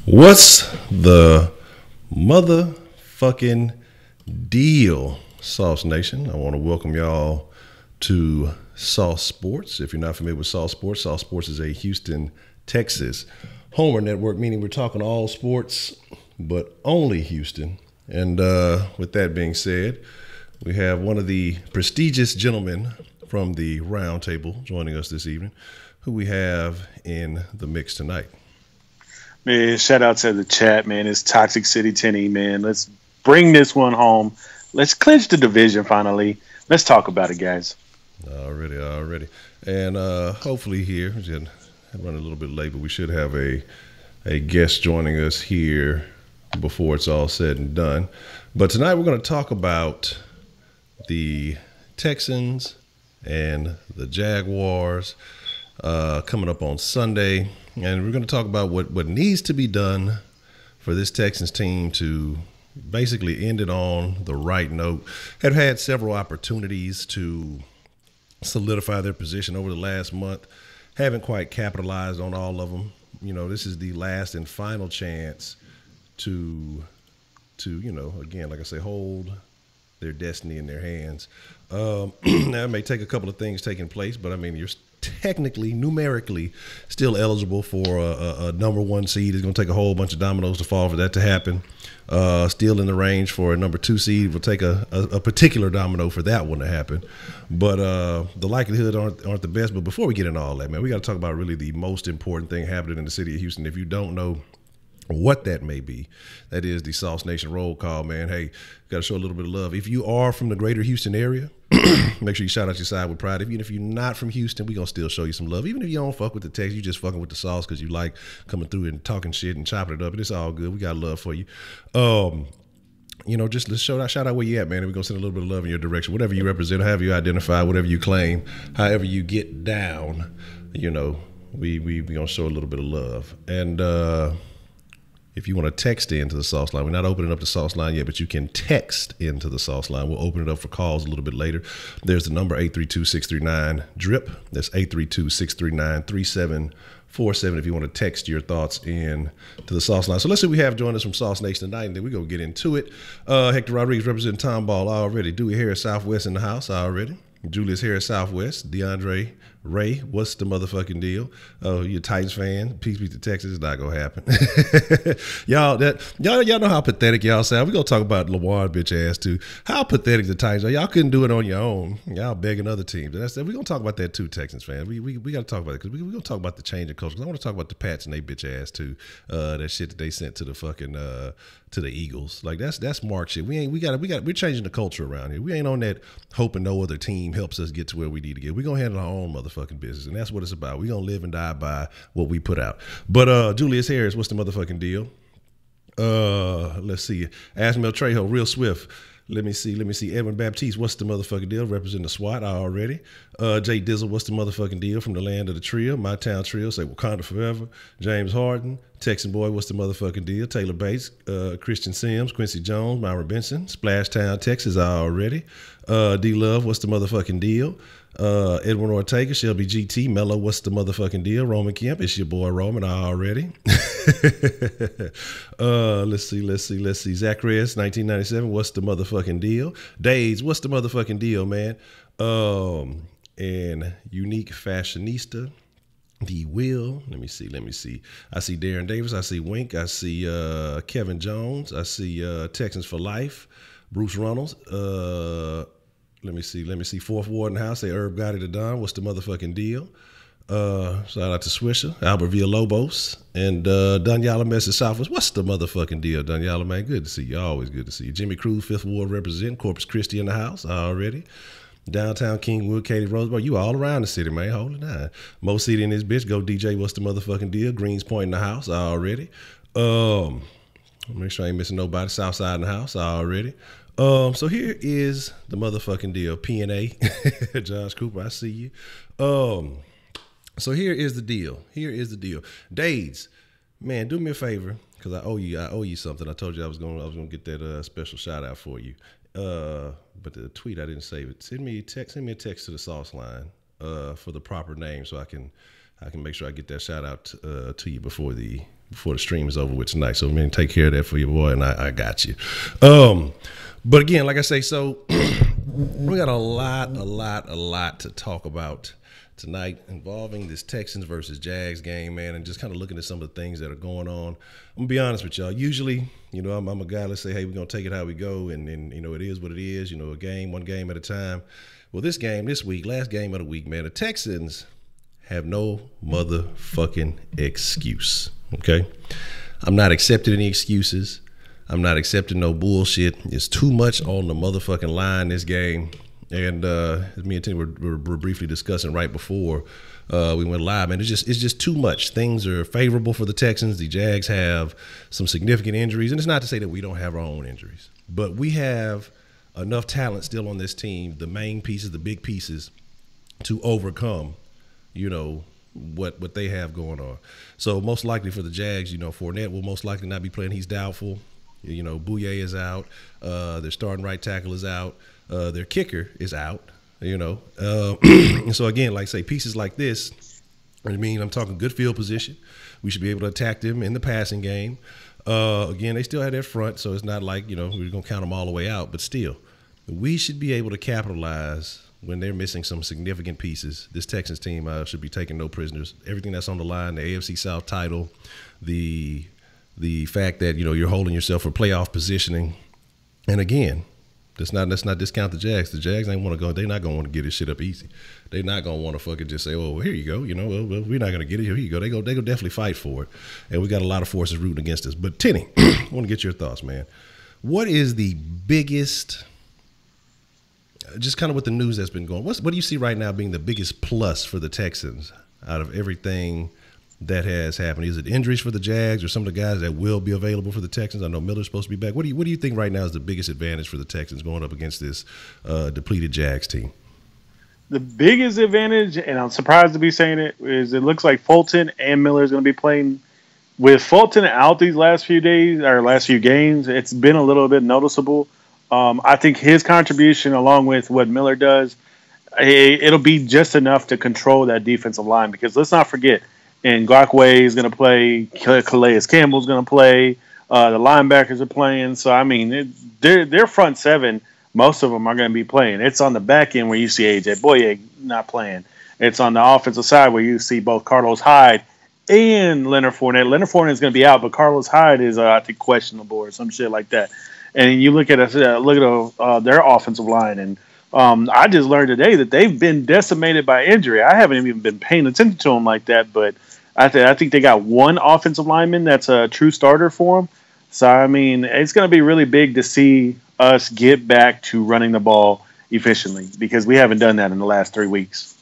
What's the motherfucking deal, Sauce Nation? I want to welcome y'all to Sauce Sports. If you're not familiar with Sauce Sports is a Houston, Texas homer network, meaning we're talking all sports, but only Houston. And with that being said, we have one of the prestigious gentlemen from the round table joining us this evening, who we have in the mix tonight. Man, shout out to the chat, man. It's Toxic City Tenny, man. Let's bring this one home. Let's clinch the division finally. Let's talk about it, guys. Already. And hopefully here, I'm running a little bit late, but we should have a guest joining us here before it's all said and done. But tonight we're going to talk about the Texans and the Jaguars coming up on Sunday. And we're going to talk about what needs to be done for this Texans team to basically end it on the right note. Have had several opportunities to solidify their position over the last month. Haven't quite capitalized on all of them. You know, this is the last and final chance to again, like I say, hold their destiny in their hands. Now, it may take a couple of things taking place, but I mean, you're technically, numerically, still eligible for a number one seed. It's going to take a whole bunch of dominoes to fall for that to happen. Still in the range for a number two seed. Will take a particular domino for that one to happen. But the likelihood aren't the best. But before we get into all that, man, we got to talk about really the most important thing happening in the city of Houston. If you don't know what that may be, that is the Sauce Nation roll call, man. Hey, got to show a little bit of love. If you are from the greater Houston area, make sure you shout out your side with pride. Even if you're not from Houston, we going to still show you some love. Even if you don't fuck with the text, you just fucking with the sauce because you like coming through and talking shit and chopping it up. And it's all good. We got love for you. Just let's shout out where you at, man. And we're going to send a little bit of love in your direction. Whatever you represent, however you identify, whatever you claim, however you get down, we going to show a little bit of love. And if you want to text into the sauce line, we're not opening up the sauce line yet, but you can text into the sauce line. We'll open it up for calls a little bit later. There's the number 832-639-DRIP. That's 832-639-3747 if you want to text your thoughts in to the sauce line. So let's see what we have joining us from Sauce Nation tonight, and then we're going to get into it. Hector Rodriguez representing Tom Ball already. Dewey Harris Southwest in the house already. Julius Harris Southwest. DeAndre Ray, what's the motherfucking deal? Oh, you're a Titans fan? Peace be to Texas. It's not gonna happen. y'all know how pathetic y'all sound. We're gonna talk about Lamar bitch ass too. How pathetic the Titans are. Y'all couldn't do it on your own. Y'all begging other teams. We're gonna talk about that too, Texans fans. We gotta talk about it because we're gonna talk about the change in culture. I want to talk about the Pats and they bitch ass too. That shit that they sent to the fucking to the Eagles. Like that's Mark shit. We're changing the culture around here. We ain't on that hoping no other team helps us get to where we need to get. We're gonna handle our own motherfucking business, and that's what it's about. We're gonna live and die by what we put out. But Julius Harris, what's the motherfucking deal? Let's see. Asmel Trejo, real swift. Let me see. Edwin Baptiste, what's the motherfucking deal? Representing the SWAT already. Jay Dizzle, what's the motherfucking deal? From the land of the trio, my town trio, say Wakanda forever. James Harden, Texan boy, what's the motherfucking deal? Taylor Bates, Christian Sims, Quincy Jones, Myra Benson, Splash Town, Texas already. D Love, what's the motherfucking deal? Edwin Ortega, Shelby GT, Mello, what's the motherfucking deal? Roman Kemp, it's your boy Roman already. Let's see. Zacharias, 1997, what's the motherfucking deal? Days, what's the motherfucking deal, man? And Unique Fashionista, the Will, let me see. I see Darren Davis, I see Wink, I see Kevin Jones, I see Texans for Life, Bruce Reynolds, let me see. Fourth Ward in the house. Say Herb got it to Don. What's the motherfucking deal? Shout out to Swisher, Albert Villalobos, and Danyala Message Southwest. What's the motherfucking deal, Danyala, man? Good to see you. Always good to see you. Jimmy Cruz, 5th Ward representing. Corpus Christi in the house already. Downtown Kingwood, Katy Roseburg. You all around the city, man. Hold it down. Mo City in this bitch. Go DJ. What's the motherfucking deal? Greens Point in the house already. Make sure I ain't missing nobody. Southside in the house already. So here is the motherfucking deal. P&A. Josh Cooper, I see you. So here is the deal. Dades, man, do me a favor, because I owe you something. I told you I was gonna get that special shout out for you. But the tweet, I didn't save it. Send me a text to the sauce line for the proper name, so I can make sure I get that shout out to you before the stream is over with tonight. So man, take care of that for your boy, and I got you. But again, like I say, so we got a lot to talk about tonight involving this Texans versus Jags game, man, and just kind of looking at some of the things that are going on. I'm gonna be honest with y'all. Usually, I'm a guy, let's say, hey, we're gonna take it how we go, and it is what it is, one game at a time. Well, this week, last game of the week, man, the Texans have no motherfucking excuse. Okay? I'm not accepting any excuses. I'm not accepting no bullshit. It's too much on the motherfucking line this game. And as me and Tim were briefly discussing right before we went live, man, it's just too much. Things are favorable for the Texans. The Jags have some significant injuries, and it's not to say that we don't have our own injuries, but we have enough talent still on this team, the main pieces, the big pieces, to overcome, what they have going on. So most likely for the Jags, Fournette will most likely not be playing. He's doubtful. Bouye is out. Their starting right tackle is out. Their kicker is out, and so again, like say pieces like this, I'm talking good field position. We should be able to attack them in the passing game. Again, they still have their front, so it's not like, we're going to count them all the way out, but still, we should be able to capitalize when they're missing some significant pieces. This Texans team should be taking no prisoners. Everything that's on the line, the AFC South title, the fact that, you're holding yourself for playoff positioning. And again, let's not discount the Jags. The Jags ain't want to go. They're not going to want to get this shit up easy. They're not going to want to fucking just say, "Oh, well, here you go." Well, we're not going to get it. Here you go. They go definitely fight for it. And we got a lot of forces rooting against us. But Tenny, I want to get your thoughts, man. What is the biggest, just kind of with the news that's been going, what do you see right now being the biggest plus for the Texans out of everything that has happened? Is it injuries for the Jags or some of the guys that will be available for the Texans? I know Miller's supposed to be back. What do you think right now is the biggest advantage for the Texans going up against this depleted Jags team? The biggest advantage, and I'm surprised to be saying it, is it looks like Fulton and Miller is going to be playing. With Fulton out these last few days or last few games, it's been a little bit noticeable. I think his contribution, along with what Miller does, it'll be just enough to control that defensive line. Because let's not forget, and Ngakoue is going to play. Calais Campbell's going to play. The linebackers are playing. So, their front seven, most of them are going to be playing. It's on the back end where you see A.J. Bouye not playing. It's on the offensive side where you see both Carlos Hyde and Leonard Fournette. Leonard Fournette is going to be out, but Carlos Hyde is, I think, questionable or some shit like that. And you look at their offensive line, and I just learned today that they've been decimated by injury. I haven't even been paying attention to them like that, but I think they got one offensive lineman that's a true starter for them. So, it's going to be really big to see us get back to running the ball efficiently because we haven't done that in the last 3 weeks.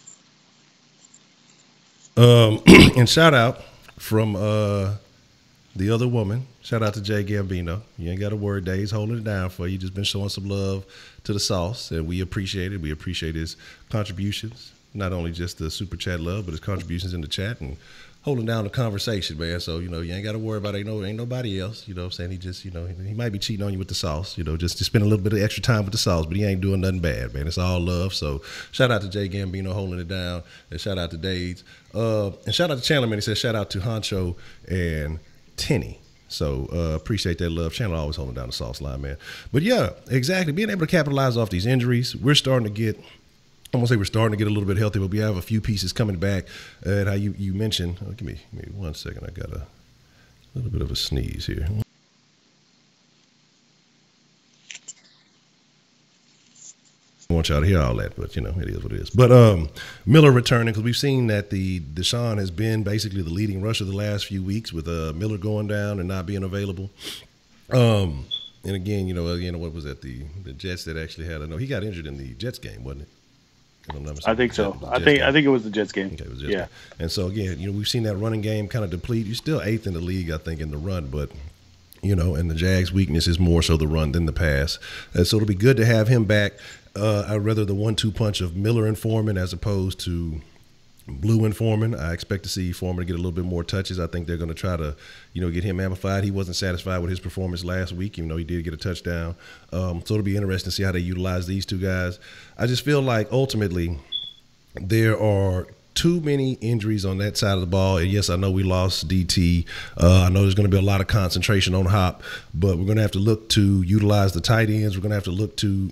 And shout out from the other woman. Shout out to Jay Gambino. You ain't got a word, Dave. He's holding it down for you. Just been showing some love to the sauce, and we appreciate it. We appreciate his contributions, not only just the super chat love, but his contributions in the chat and holding down the conversation, man. So, you ain't got to worry about it. Ain't nobody else. You know what I'm saying? He just, he might be cheating on you with the sauce, just to spend a little bit of extra time with the sauce, but he ain't doing nothing bad, man. It's all love. So shout out to Jay Gambino holding it down, and shout out to Dades. And shout out to Chandler, man. He said shout out to Honcho and Tenny. So appreciate that love. Chandler always holding down the sauce line, man. But yeah, exactly. Being able to capitalize off these injuries, we're starting to get, I'm going to say we're starting to get a little bit healthy, but we have a few pieces coming back. And how you mentioned, give me 1 second. I got a little bit of a sneeze here. I want y'all to hear all that, but it is what it is. But Miller returning, because we've seen that Deshaun has been basically the leading rusher the last few weeks with Miller going down and not being available. And again, what was that? The Jets that actually had he got injured in the Jets game, wasn't it? I think so. I think it was the Jets game. Okay, it was Jets game. And so again, we've seen that running game kind of deplete. You're still 8th in the league, I think, in the run, but and the Jags' weakness is more so the run than the pass. And so it'll be good to have him back. I'd rather the 1-2 punch of Miller and Foreman as opposed to Blue and Foreman. I expect to see Foreman get a little bit more touches. I think they're going to try to, get him amplified. He wasn't satisfied with his performance last week, even though he did get a touchdown. So it'll be interesting to see how they utilize these two guys. I just feel like ultimately there are too many injuries on that side of the ball. And yes, I know we lost DT. I know there's going to be a lot of concentration on Hop, but we're going to have to look to utilize the tight ends. We're going to have to look to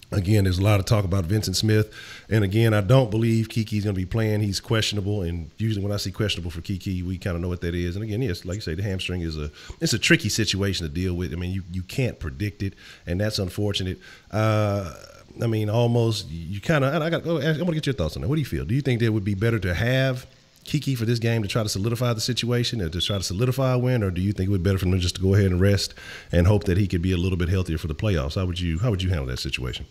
again, there's a lot of talk about Vincent Smith. And again, I don't believe Kiki's going to be playing. He's questionable. And usually when I see questionable for Kiki, we kind of know what that is. And again, yes, like you say, the hamstring it's a tricky situation to deal with. I mean, you can't predict it, and that's unfortunate. Almost you kind of – I want to get your thoughts on that. What do you feel? Do you think that it would be better to have Kiki for this game to try to solidify the situation and to try to solidify a win, or do you think it would be better for him just to go ahead and rest and hope that he could be a little bit healthier for the playoffs? How would you handle that situation?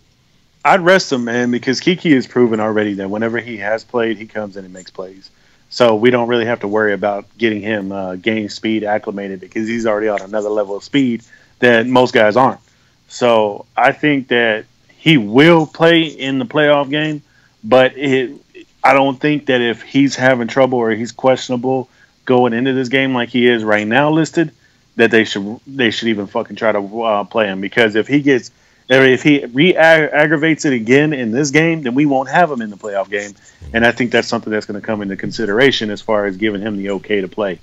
I'd rest him, man, because Kiki has proven already that whenever he has played, he comes in and makes plays. So we don't really have to worry about getting him gain speed acclimated, because he's already on another level of speed that most guys aren't. So I think that he will play in the playoff game, but I don't think that if he's having trouble or he's questionable going into this game like he is right now listed, that they should even fucking try to play him, because if he re-aggravates it again in this game, then we won't have him in the playoff game. And I think that's something that's going to come into consideration as far as giving him the okay to play.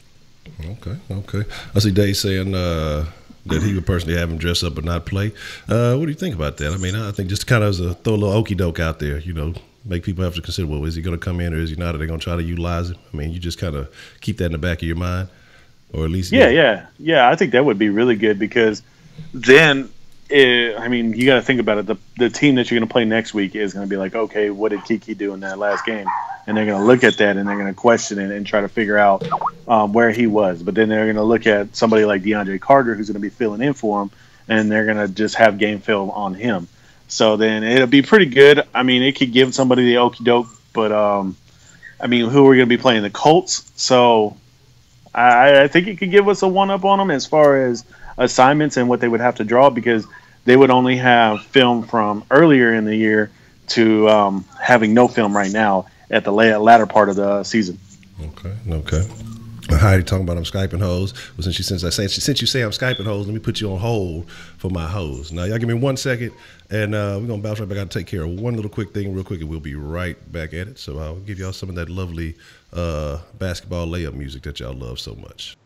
Okay. I see Dave saying that he would personally have him dress up but not play. What do you think about that? I mean, I think just kind of throw a little okey doke out there, make people have to consider, well, is he going to come in or is he not? Are they going to try to utilize him? I mean, you just kind of keep that in the back of your mind, or at least. Yeah. I think that would be really good, because then, you got to think about it. The team that you're going to play next week is going to be like, okay, what did Kiki do in that last game? And they're going to look at that and they're going to question it and try to figure out where he was. But then they're going to look at somebody like DeAndre Carter, who's going to be filling in for him, and they're going to just have game film on him. So then it'll be pretty good. I mean, it could give somebody the okie doke, but who are we going to be playing? The Colts. So I think it could give us a one-up on them as far as assignments and what they would have to draw, because they would only have film from earlier in the year to having no film right now at the latter part of the season. Okay. Heidi talking about I'm Skyping hoes. Well, since you say I'm Skyping hoes, let me put you on hold for my hoes. Now, y'all give me 1 second, and we're going to bounce right back. I got to take care of one little quick thing real quick, and we'll be right back at it. So I'll give y'all some of that lovely basketball layup music that y'all love so much.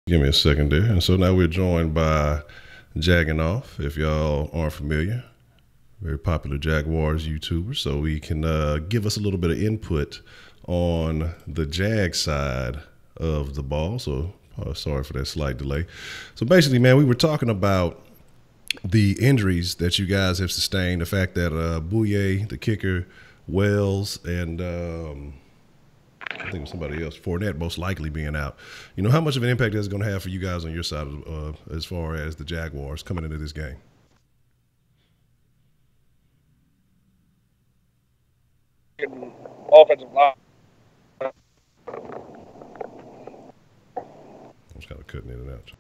Give me a second there. And so now we're joined by Jagging Off, if y'all aren't familiar. Very popular Jaguars YouTuber. So he can give us a little bit of input on the Jag side of the ball. So sorry for that slight delay. So basically, man, we were talking about the injuries that you guys have sustained. The fact that Bouye, the kicker, Wells, and I think it was somebody else, Fournette, most likely being out. You know, how much of an impact that's going to have for you guys on your side as far as the Jaguars coming into this game? Offensive line. I was kind of cutting in and out.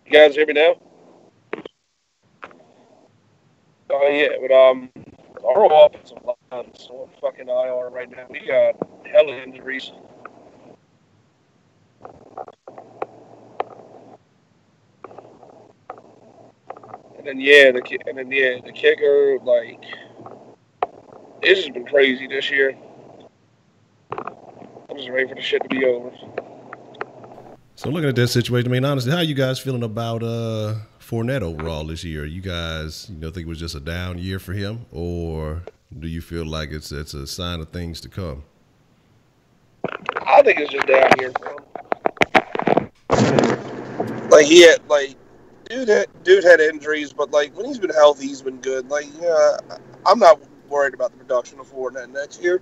You guys hear me now? Oh yeah, but our offensive line is on fucking IR right now. We got hella injuries. And then the kicker, like, it's just been crazy this year. I'm just ready for the shit to be over. So looking at that situation, I mean, honestly, how are you guys feeling about Fournette overall this year? You guys, think it was just a down year for him, or do you feel like it's a sign of things to come? I think it's just down here for him. Like dude had injuries, but like when he's been healthy, he's been good. Like, yeah, I'm not worried about the production of Fournette next year.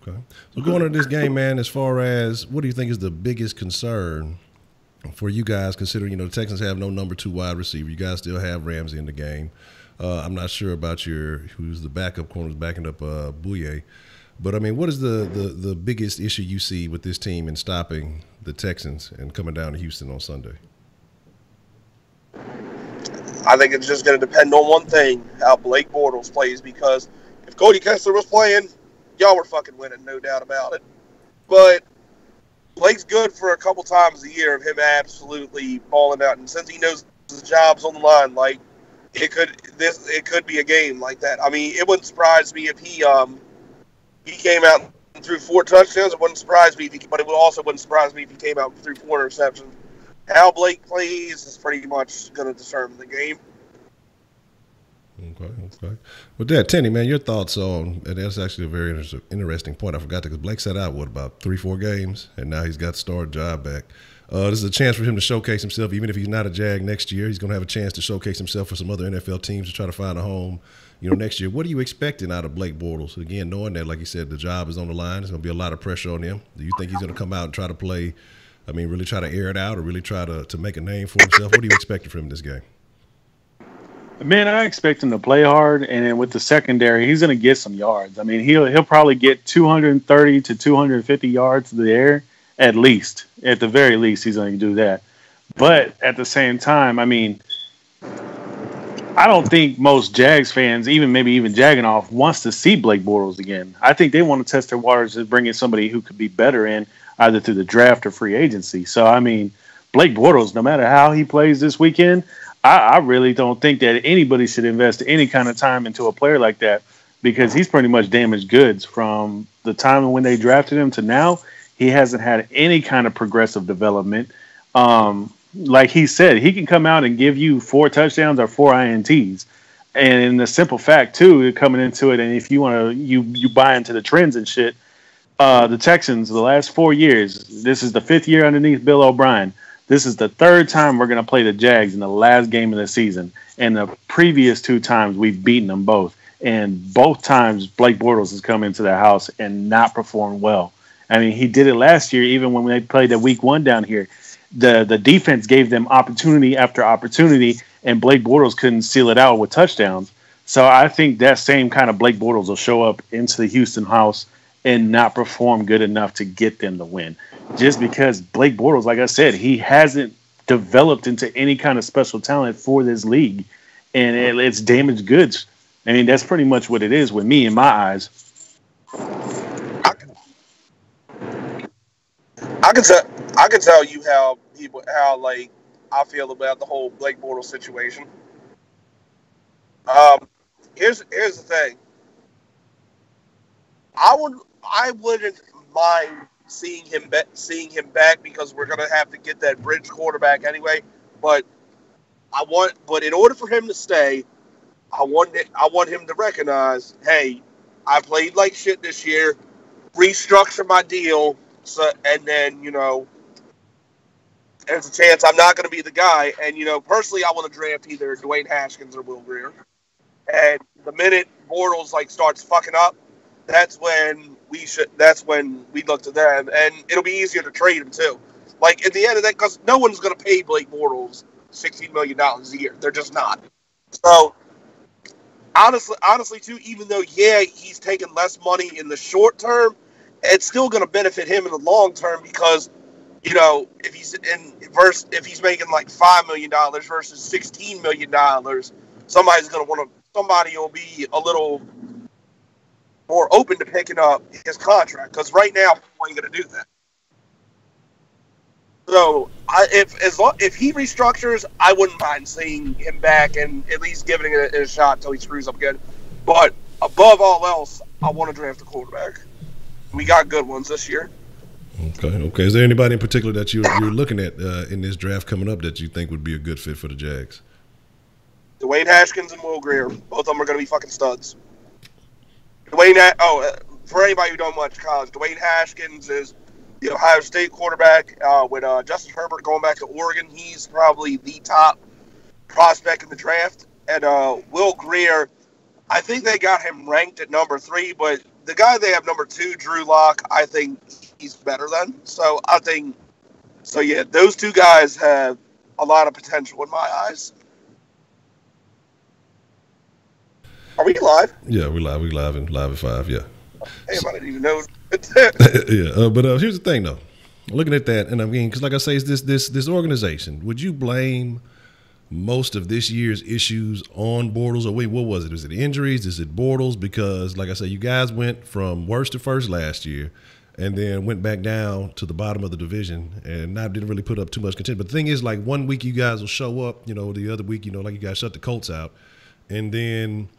Okay. So going into this game, man, as far as what do you think is the biggest concern for you guys, considering, the Texans have no number 2 wide receiver. You guys still have Ramsey in the game. I'm not sure about who's the backup corner backing up Bouye. But, I mean, what is the biggest issue you see with this team in stopping the Texans and coming down to Houston on Sunday? I think it's just going to depend on one thing, how Blake Bortles plays, because if Cody Kessler was playing, y'all were fucking winning, no doubt about it. But Blake's good for a couple times a year of him absolutely balling out, and since he knows his job's on the line, like it could be a game like that. I mean, it wouldn't surprise me if he came out and threw 4 touchdowns. It wouldn't surprise me, but it also wouldn't surprise me if he came out and threw 4 interceptions. How Blake plays is pretty much going to determine the game. Okay. Well, Dad, Tenny, man, your thoughts on, and that's actually a very interesting point. I forgot that because Blake sat out, about 3-4 games, and now he's got the starting job back. This is a chance for him to showcase himself. Even if he's not a Jag next year, he's going to have a chance to showcase himself for some other NFL teams to try to find a home, next year. What are you expecting out of Blake Bortles? Again, knowing that, like you said, the job is on the line. There's going to be a lot of pressure on him. Do you think he's going to come out and try to play, really try to air it out or really try to make a name for himself? What are you expecting from him in this game? Man, I expect him to play hard, and then with the secondary, he's going to get some yards. I mean, he'll probably get 230 to 250 yards in the air, at least. At the very least, he's going to do that. But at the same time, I mean, I don't think most Jags fans, maybe even Jagging Off, wants to see Blake Bortles again. I think they want to test their waters and bring in somebody who could be better in either through the draft or free agency. So, I mean, Blake Bortles, no matter how he plays this weekend, I really don't think that anybody should invest any kind of time into a player like that, because he's pretty much damaged goods from the time when they drafted him to now. He hasn't had any kind of progressive development. Like he said, he can come out and give you 4 touchdowns or 4 INTs. And in the simple fact, too, coming into it, and if you want to, you buy into the trends and shit, the Texans, the last 4 years, this is the 5th year underneath Bill O'Brien. This is the 3rd time we're going to play the Jags in the last game of the season. And the previous 2 times, we've beaten them both. And both times, Blake Bortles has come into the house and not performed well. I mean, he did it last year, even when they played the week 1 down here. The defense gave them opportunity after opportunity, and Blake Bortles couldn't seal it out with touchdowns. So I think that same kind of Blake Bortles will show up into the Houston house and not perform good enough to get them the win. Just because Blake Bortles, like I said, he hasn't developed into any kind of special talent for this league, and it's damaged goods. I mean, that's pretty much what it is with me in my eyes. I can tell you how like I feel about the whole Blake Bortles situation. Um, here's the thing. I wouldn't mind seeing him back because we're gonna have to get that bridge quarterback anyway. But but in order for him to stay, I want him to recognize, hey, I played like shit this year. Restructure my deal, and then there's a chance I'm not going to be the guy. And personally, I want to draft either Dwayne Haskins or Will Grier. And the minute Bortles starts fucking up, that's when we look to them, and it'll be easier to trade him too. Like at the end of that, because no one's going to pay Blake Bortles $16 million a year. They're just not. So honestly, too, even though he's taking less money in the short term, it's still going to benefit him in the long term because if he's making like $5 million versus $16 million, somebody will be a little more open to picking up his contract because right now we ain't going to do that. So if he restructures, I wouldn't mind seeing him back and at least giving it a shot until he screws up again. But above all else, I want to draft a quarterback. We got good ones this year. Okay. Is there anybody in particular that you're looking at in this draft coming up that you think would be a good fit for the Jags? Dwayne Haskins and Will Grier. Both of them are going to be fucking studs. For anybody who don't watch college, Dwayne Haskins is the Ohio State quarterback with Justin Herbert going back to Oregon. He's probably the top prospect in the draft. And Will Grier, I think they got him ranked at number 3, but the guy they have number 2, Drew Lock, I think he's better than. So those two guys have a lot of potential in my eyes. Are we live? Yeah, we live. We live at 5. Yeah. Hey, I didn't even know. Yeah, but here's the thing, though. Looking at that, and I mean, because like I say, it's this organization. Would you blame most of this year's issues on Bortles, or wait, what was it? Is it injuries? Is it Bortles? Because, like I say, you guys went from worst to first last year, and then went back down to the bottom of the division, and didn't really put up too much content. But the thing is, like, one week you guys will show up, the other week, like you guys shut the Colts out, and then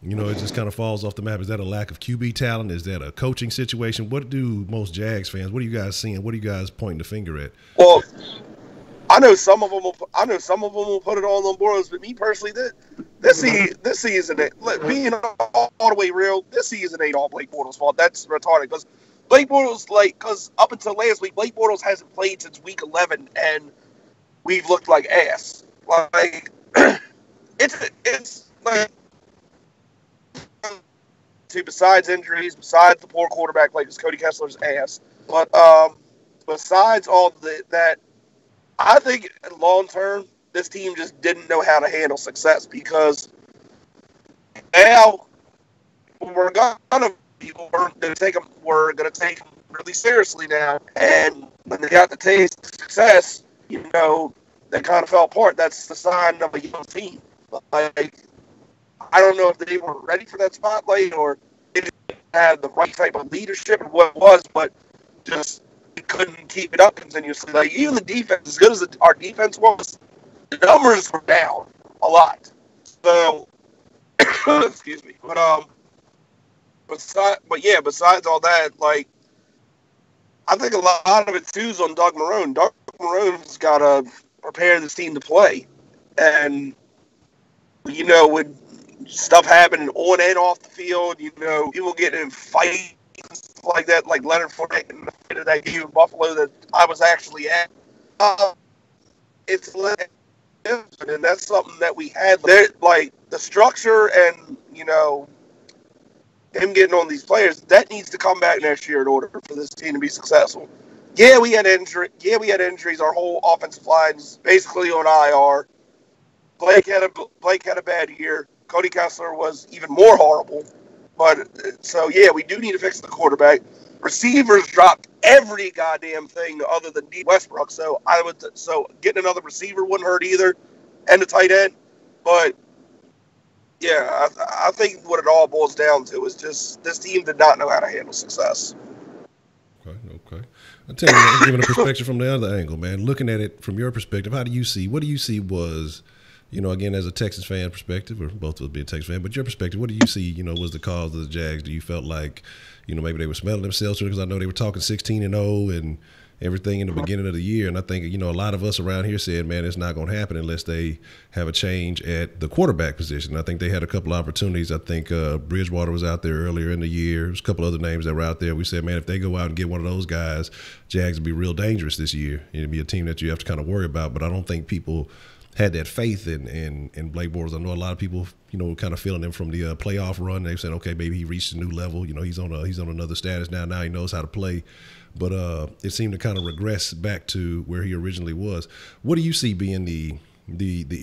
it just kind of falls off the map. Is that a lack of QB talent? Is that a coaching situation? What do most Jags fans? What are you guys seeing? What are you guys pointing the finger at? Well, I know some of them will put it all on Bortles, but me personally, this season, being all the way real, this season ain't all Blake Bortles' fault. That's retarded because Blake Bortles, because up until last week, Blake Bortles hasn't played since week 11, and we've looked like ass. Like it's like. Besides injuries, besides the poor quarterback play, because Cody Kessler's ass, but besides all that, I think long term this team just didn't know how to handle success because now we're gonna take them really seriously now, and when they got the taste of success, they kind of fell apart. That's the sign of a young team. Like, I don't know if they were ready for that spotlight or they didn't have the right type of leadership or what it was, but just couldn't keep it up continuously. Like, even the defense, as good as our defense was, the numbers were down a lot. So, excuse me. But besides all that, like, I think a lot of it too is on Doug Marrone. Doug Marrone's got to prepare this team to play, and with stuff happening on and off the field, people getting in fights like that, like Leonard Fournette in the fight of that game in Buffalo that I was actually at. It's different, and that's something that we had. There, like the structure and him getting on these players, that needs to come back next year in order for this team to be successful. Yeah, we had injuries. Our whole offensive line's basically on IR. Blake had a bad year. Cody Kessler was even more horrible. But we do need to fix the quarterback. Receivers dropped every goddamn thing other than D. Westbrook. So getting another receiver wouldn't hurt either, and a tight end. But yeah, I think what it all boils down to is just this team did not know how to handle success. Okay. I'll tell you, man, giving a perspective from the other angle, man. Looking at it from your perspective, what do you see was, again, as a Texas fan perspective, or both of us being a Texas fan, but your perspective, what do you see, was the cause of the Jags? Do you felt like, maybe they were smelling themselves because I know they were talking 16-0 and everything in the beginning of the year. And I think, a lot of us around here said, man, it's not going to happen unless they have a change at the quarterback position. I think they had a couple of opportunities. I think Bridgewater was out there earlier in the year. There's a couple other names that were out there. We said, man, if they go out and get one of those guys, Jags will be real dangerous this year. It'll be a team that you have to kind of worry about. But I don't think people had that faith in Blake Bortles. I know a lot of people, kind of feeling him from the playoff run. They've said, okay, maybe he reached a new level. He's on another status now. Now he knows how to play. But it seemed to kind of regress back to where he originally was. What do you see being the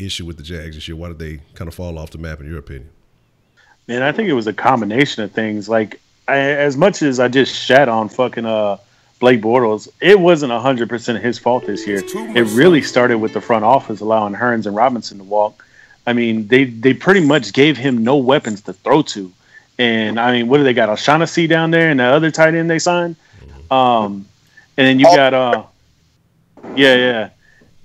issue with the Jags this year? Why did they kind of fall off the map, in your opinion? Man, I think it was a combination of things. Like, as much as I just shat on fucking Blake Bortles, it wasn't 100% his fault this year. It really started with the front office allowing Hearns and Robinson to walk. I mean, they pretty much gave him no weapons to throw to. And, I mean, what do they got? O'Shaughnessy down there and the other tight end they signed? And then you got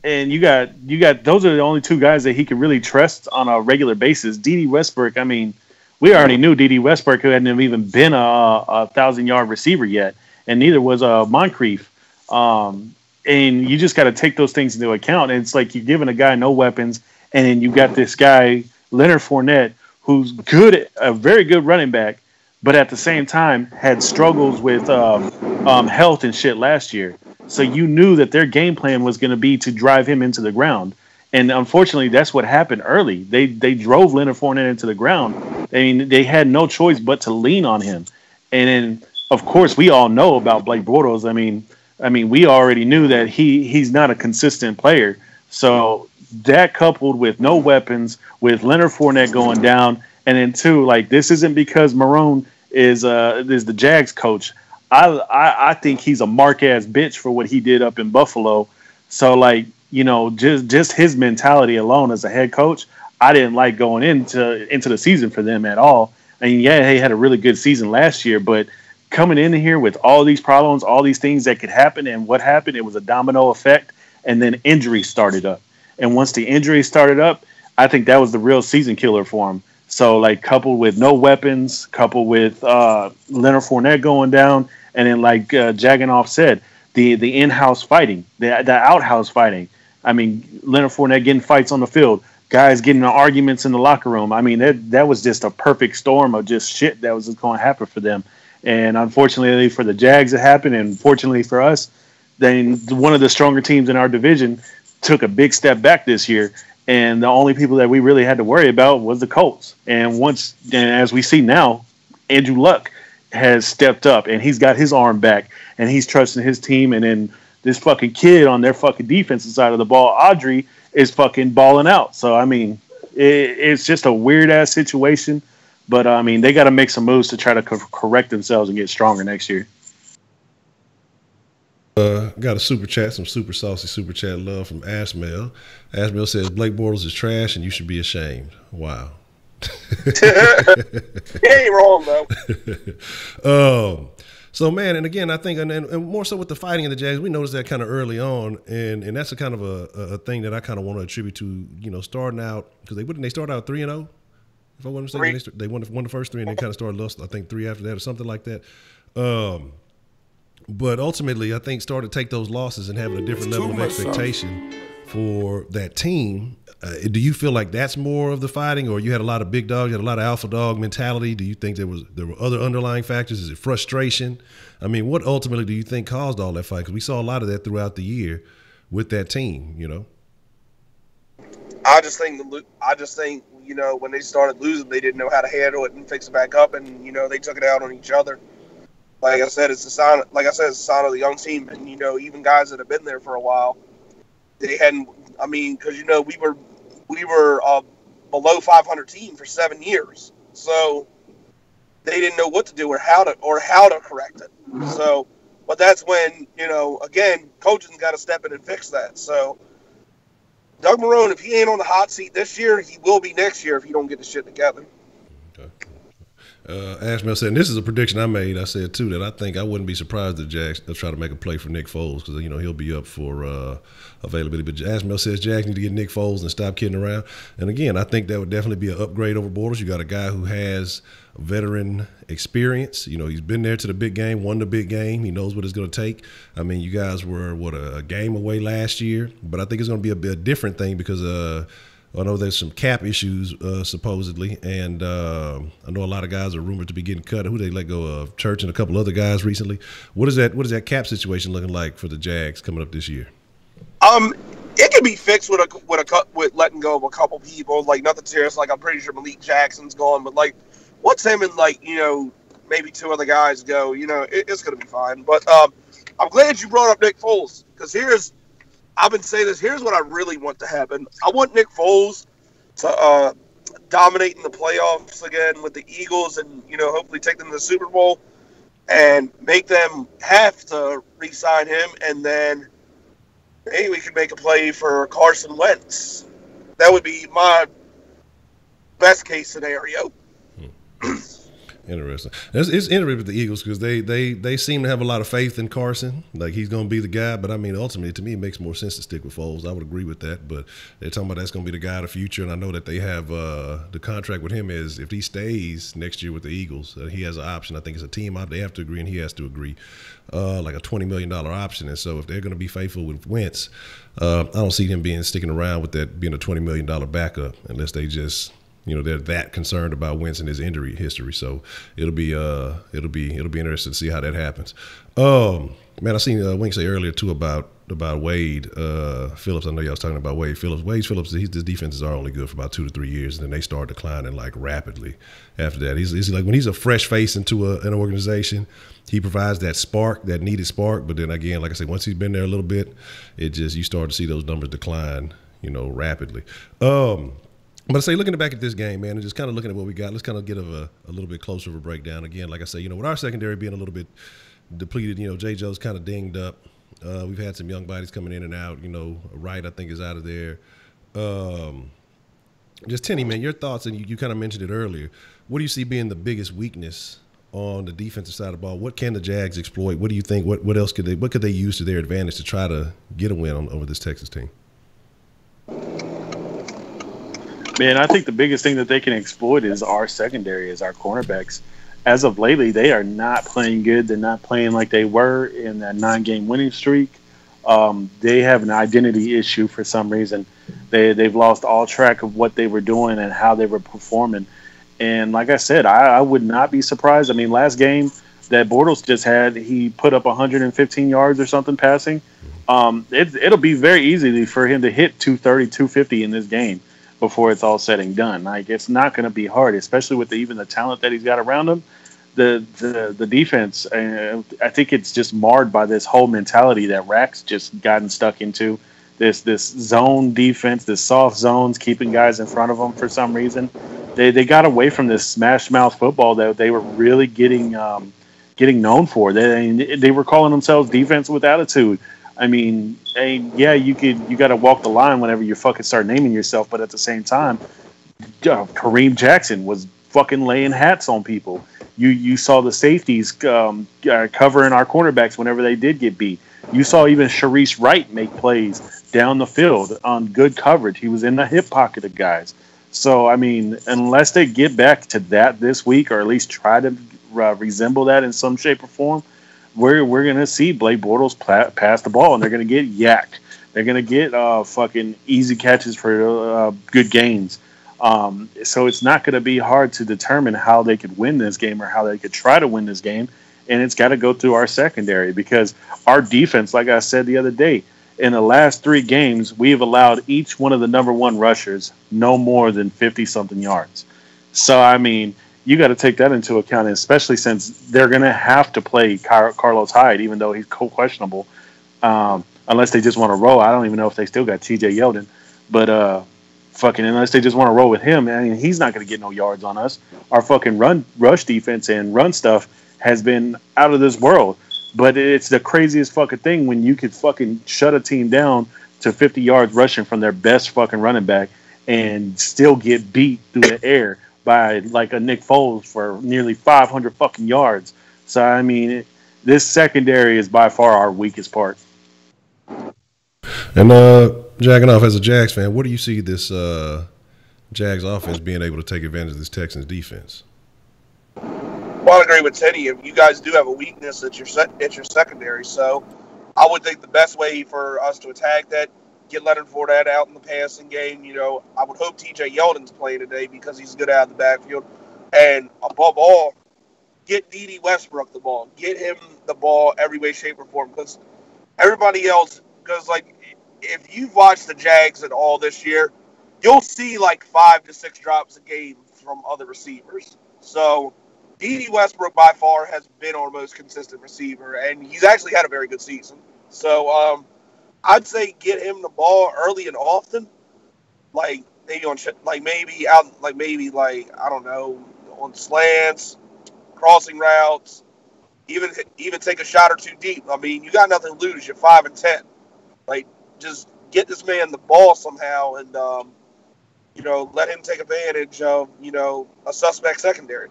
and you got those are the only two guys that he could really trust on a regular basis. D.D. Westbrook, I mean, we already knew D.D. Westbrook, who hadn't even been a 1,000-yard receiver yet, and neither was Moncrief. And you just got to take those things into account. And it's like you're giving a guy no weapons, and then you got this guy Leonard Fournette, who's good, a very good running back, but at the same time had struggles with health and shit last year. So you knew that their game plan was going to be to drive him into the ground. And unfortunately, that's what happened early. They drove Leonard Fournette into the ground. I mean, they had no choice but to lean on him. And then, of course, we all know about Blake Bortles. I mean, we already knew that he's not a consistent player. So that coupled with no weapons, with Leonard Fournette going down, and then two, like, this isn't because Marone is the Jags coach. I think he's a mark ass bitch for what he did up in Buffalo. So, like, just his mentality alone as a head coach, I didn't like going into the season for them at all. I mean, yeah, he had a really good season last year, but coming in here with all these problems, all these things that could happen, and what happened, it was a domino effect, and then injuries started up. And once the injuries started up, I think that was the real season killer for him. So, like, coupled with no weapons, coupled with Leonard Fournette going down, and then, like Jaganov said, the in-house fighting, the outhouse fighting. I mean, Leonard Fournette getting fights on the field, guys getting in arguments in the locker room. I mean, that was just a perfect storm of just shit that was just going to happen for them. And unfortunately for the Jags, it happened. And fortunately for us, then one of the stronger teams in our division took a big step back this year. And the only people that we really had to worry about was the Colts. And as we see now, Andrew Luck has stepped up and he's got his arm back and he's trusting his team. And then this fucking kid on their fucking defensive side of the ball, Audrey, is fucking balling out. So, I mean, it's just a weird ass situation. But, I mean, they got to make some moves to try to correct themselves and get stronger next year. Got a super chat, some super saucy super chat love from Ashmel. Ashmel says Blake Bortles is trash and you should be ashamed. Wow. He ain't wrong though. So man, and again, I think, and more so with the fighting in the Jags, we noticed that kind of early on, and that's a kind of a thing that I kind of want to attribute to, starting out, because they started out 3-0. If I wasn't mistaken, they won the first three and then kind of started lost, I think 3 after that or something like that. But ultimately, I think started to take those losses and having a different level of expectation for that team. Do you feel like that's more of the fighting, or you had a lot of big dogs, you had a lot of alpha dog mentality? Do you think there were other underlying factors? Is it frustration? I mean, what ultimately do you think caused all that fight? Because we saw a lot of that throughout the year with that team, I just think when they started losing, they didn't know how to handle it and fix it back up, and they took it out on each other. Like I said, it's a sign. Like I said, it's a sign of the young team, and even guys that have been there for a while, they hadn't. I mean, because we were a below 500 team for 7 years, so they didn't know what to do or how to correct it. So, but that's when again, coaching's got to step in and fix that. So, Doug Marrone, if he ain't on the hot seat this year, he will be next year if he don't get the shit together. Okay. Ashmel said, and this is a prediction I made. I said too that I think I wouldn't be surprised if Jags try to make a play for Nick Foles because he'll be up for availability. But Ashmel says Jags need to get Nick Foles and stop kidding around. And again, I think that would definitely be an upgrade over Bortles. You got a guy who has veteran experience. He's been there to the big game, won the big game. He knows what it's going to take. I mean, you guys were a game away last year, but I think it's going to be a bit different thing because I know there's some cap issues supposedly, and I know a lot of guys are rumored to be getting cut. Who they let go of? Church and a couple other guys recently. What is that cap situation looking like for the Jags coming up this year? It can be fixed with letting go of a couple people. Like nothing serious. Like I'm pretty sure Malik Jackson's gone, but like once him and maybe two other guys go, it's gonna be fine. But I'm glad you brought up Nick Foles because I've been saying this. Here's what I really want to happen. I want Nick Foles to dominate in the playoffs again with the Eagles and, hopefully take them to the Super Bowl and make them have to re-sign him. And then maybe we could make a play for Carson Wentz. That would be my best case scenario. Interesting. It's interesting with the Eagles because they seem to have a lot of faith in Carson. Like he's going to be the guy. But I mean, ultimately, to me, it makes more sense to stick with Foles. I would agree with that. But they're talking about that's going to be the guy of the future. And I know that they have the contract with him is if he stays next year with the Eagles, he has an option. I think it's a team op. They have to agree, and he has to agree. Like a $20 million option. And so if they're going to be faithful with Wentz, I don't see them sticking around with that being a $20 million backup unless they just. They're that concerned about Wentz and his injury history, so it'll be interesting to see how that happens. Man, I seen Wink say earlier too about Wade Phillips. I know y'all was talking about Wade Phillips. Wade Phillips, his defenses are only good for about 2 to 3 years, and then they start declining like rapidly after that. He's like when he's a fresh face into an organization, he provides that spark, that needed spark. But then again, like I said, once he's been there a little bit, you start to see those numbers decline, rapidly. But I say, looking back at this game, man, and just kind of looking at what we got, let's kind of get a little bit closer of a breakdown. Again, like I say, with our secondary being a little bit depleted, J. Joe's kind of dinged up. We've had some young bodies coming in and out. Wright, I think, is out of there. Just Tenny, man, your thoughts, and you kind of mentioned it earlier. What do you see being the biggest weakness on the defensive side of the ball? What can the Jags exploit? What do you think? What else could they use to their advantage to try to get a win over this Texas team? Man, I think the biggest thing that they can exploit is our secondary, is our cornerbacks. As of lately, they are not playing good. They're not playing like they were in that 9-game winning streak. They have an identity issue for some reason. They've lost all track of what they were doing and how they were performing. And like I said, I would not be surprised. I mean, last game that Bortles just had, he put up 115 yards or something passing. It'll be very easy for him to hit 230, 250 in this game before it's all said and done. Like, it's not going to be hard, especially with even the talent that he's got around him. The defense, I think it's just marred by this whole mentality that Rack's just gotten stuck into. This zone defense, this soft zones, keeping guys in front of them for some reason. They got away from this smash mouth football that they were really getting known for. They were calling themselves defense with attitude. I mean, yeah, you got to walk the line whenever you fucking start naming yourself, but at the same time, Kareem Jackson was fucking laying hats on people. You saw the safeties covering our cornerbacks whenever they did get beat. You saw even Sharice Wright make plays down the field on good coverage. He was in the hip pocket of guys. So, I mean, unless they get back to that this week, or at least try to resemble that in some shape or form, we're going to see Blake Bortles pass the ball, and they're going to get yacked. They're going to get fucking easy catches for good gains. So it's not going to be hard to determine how they could win this game or how they could try to win this game. And it's got to go through our secondary, because our defense, like I said the other day, in the last 3 games, we have allowed each one of the number 1 rushers no more than 50-something yards. So, I mean, you got to take that into account, especially since they're going to have to play Carlos Hyde, even though he's questionable, unless they just want to roll. I don't even know if they still got T.J. Yeldon, but unless they just want to roll with him, I mean, he's not going to get no yards on us. Our fucking rush defense and run stuff has been out of this world. But it's the craziest fucking thing when you could fucking shut a team down to 50 yards rushing from their best fucking running back and still get beat through the air by like a Nick Foles for nearly 500 fucking yards. So I mean, this secondary is by far our weakest part. And jacking off as a Jags fan, what do you see this Jags offense being able to take advantage of this Texans defense? Well, I agree with Teddy. You guys do have a weakness at your secondary, so I would think the best way for us to attack that, get Leonard Fournette out in the passing game. You know, I would hope T.J. Yeldon's playing today because he's good out of the backfield, and above all, get D.D. Westbrook the ball. Get him the ball every way, shape, or form. Because everybody else, like, if you've watched the Jags at all this year, you'll see like 5 to 6 drops a game from other receivers. So D.D. Westbrook by far has been our most consistent receiver, and he's actually had a very good season. So I'd say get him the ball early and often, like maybe on I don't know, on slants, crossing routes, even take a shot or two deep. I mean, you got nothing to lose. You're 5-10. Like, just get this man the ball somehow, and let him take advantage of a suspect secondary.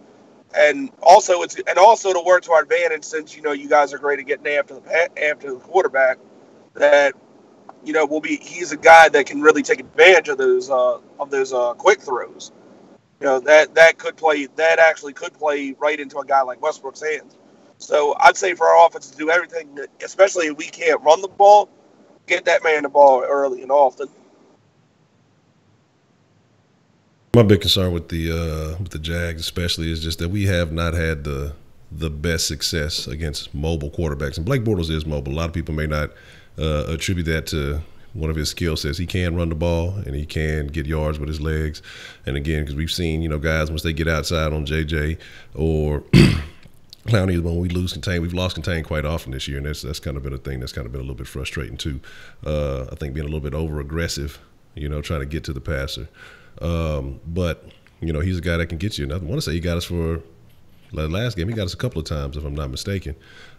And also to work to our advantage, since you guys are great at getting after the quarterback. That he's a guy that can really take advantage of those quick throws. That actually could play right into a guy like Westbrook's hands. So I'd say for our offense to do everything, especially if we can't run the ball, get that man the ball early and often. My big concern with the Jags, especially, is just that we have not had the best success against mobile quarterbacks. And Blake Bortles is mobile. A lot of people may not attribute that to one of his skill sets. He can run the ball and he can get yards with his legs. And again, because we've seen guys, once they get outside on JJ or Clowney, when we lose contain, we've lost contain quite often this year, and that's kind of been a thing that's kind of been a little bit frustrating too. I think being a little bit over aggressive, trying to get to the passer. But he's a guy that can get you. And I want to say he got us for last game. He got us a couple of times, if I'm not mistaken.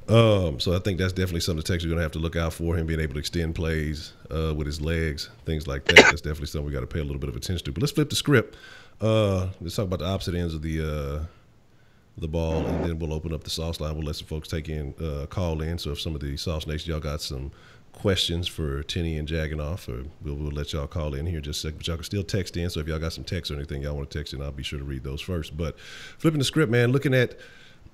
So I think that's definitely something the Texans are going to have to look out for, him being able to extend plays with his legs, things like that. That's definitely something we got to pay a little bit of attention to. But let's flip the script. Let's talk about the opposite ends of the ball, and then we'll open up the sauce line. We'll let some folks call in. So if some of the Sauce Nation, y'all got some questions for Tenny and Jagging Off, or we'll let y'all call in here in just a second. But y'all can still text in. So if y'all got some texts or anything y'all want to text in, I'll be sure to read those first. But flipping the script, man, looking at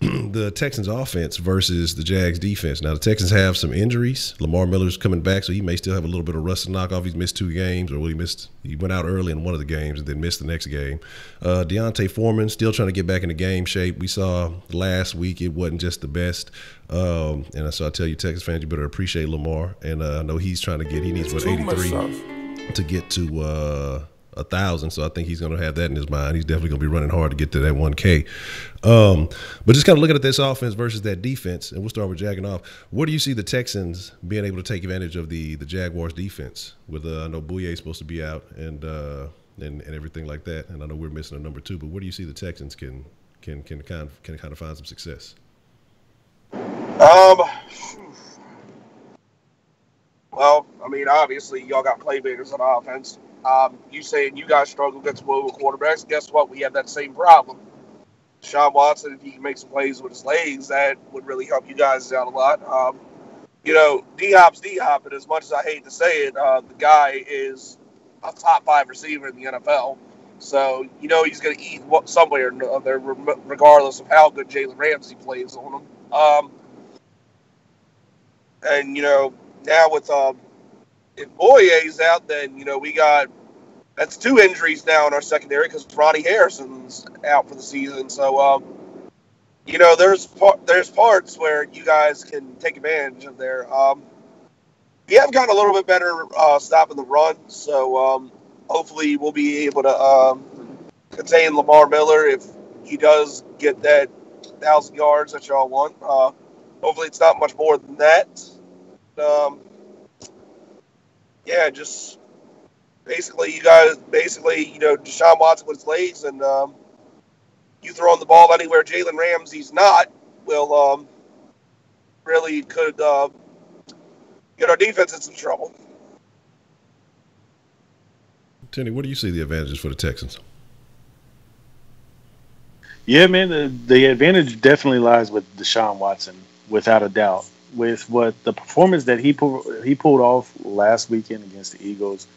the Texans offense versus the Jags defense. Now, the Texans have some injuries. Lamar Miller's coming back, so he may still have a little bit of rust and knock off. He's missed 2 games, or he went out early in one of the games and then missed the next game. Deontay Foreman still trying to get back into game shape. We saw last week it wasn't just the best. And so I tell you, Texas fans, you better appreciate Lamar. And I know he's trying to he needs 83 to get to 1,000, so I think he's going to have that in his mind. He's definitely going to be running hard to get to that 1K. But just kind of looking at this offense versus that defense, and we'll start with Jagging Off. Where do you see the Texans being able to take advantage of the Jaguars defense? With I know Bouye is supposed to be out and everything like that, and I know we're missing a number 2. But where do you see the Texans can kind of find some success? Well, I mean, obviously, y'all got playmakers on offense. You saying you guys struggle against mobile quarterbacks. Guess what? We have that same problem. Sean Watson, if he can make some plays with his legs, that would really help you guys out a lot. D-Hop's D-Hop, and as much as I hate to say it, the guy is a top 5 receiver in the NFL. So, he's going to eat somewhere or other, regardless of how good Jalen Ramsey plays on him. And, now with if Boye's out, then that's 2 injuries now in our secondary because Ronnie Harrison's out for the season. So there's parts where you guys can take advantage of there. We have gotten a little bit better stopping the run, so hopefully we'll be able to contain Lamar Miller if he does get that 1,000 yards that y'all want. Hopefully it's not much more than that. Just basically, Deshaun Watson with his legs, and you throwing the ball anywhere Jalen Ramsey's not will really could get our defense in some trouble. Tenny, what do you see the advantages for the Texans? Yeah, man, the advantage definitely lies with Deshaun Watson, without a doubt. With what the performance that he pulled off last weekend against the Eagles,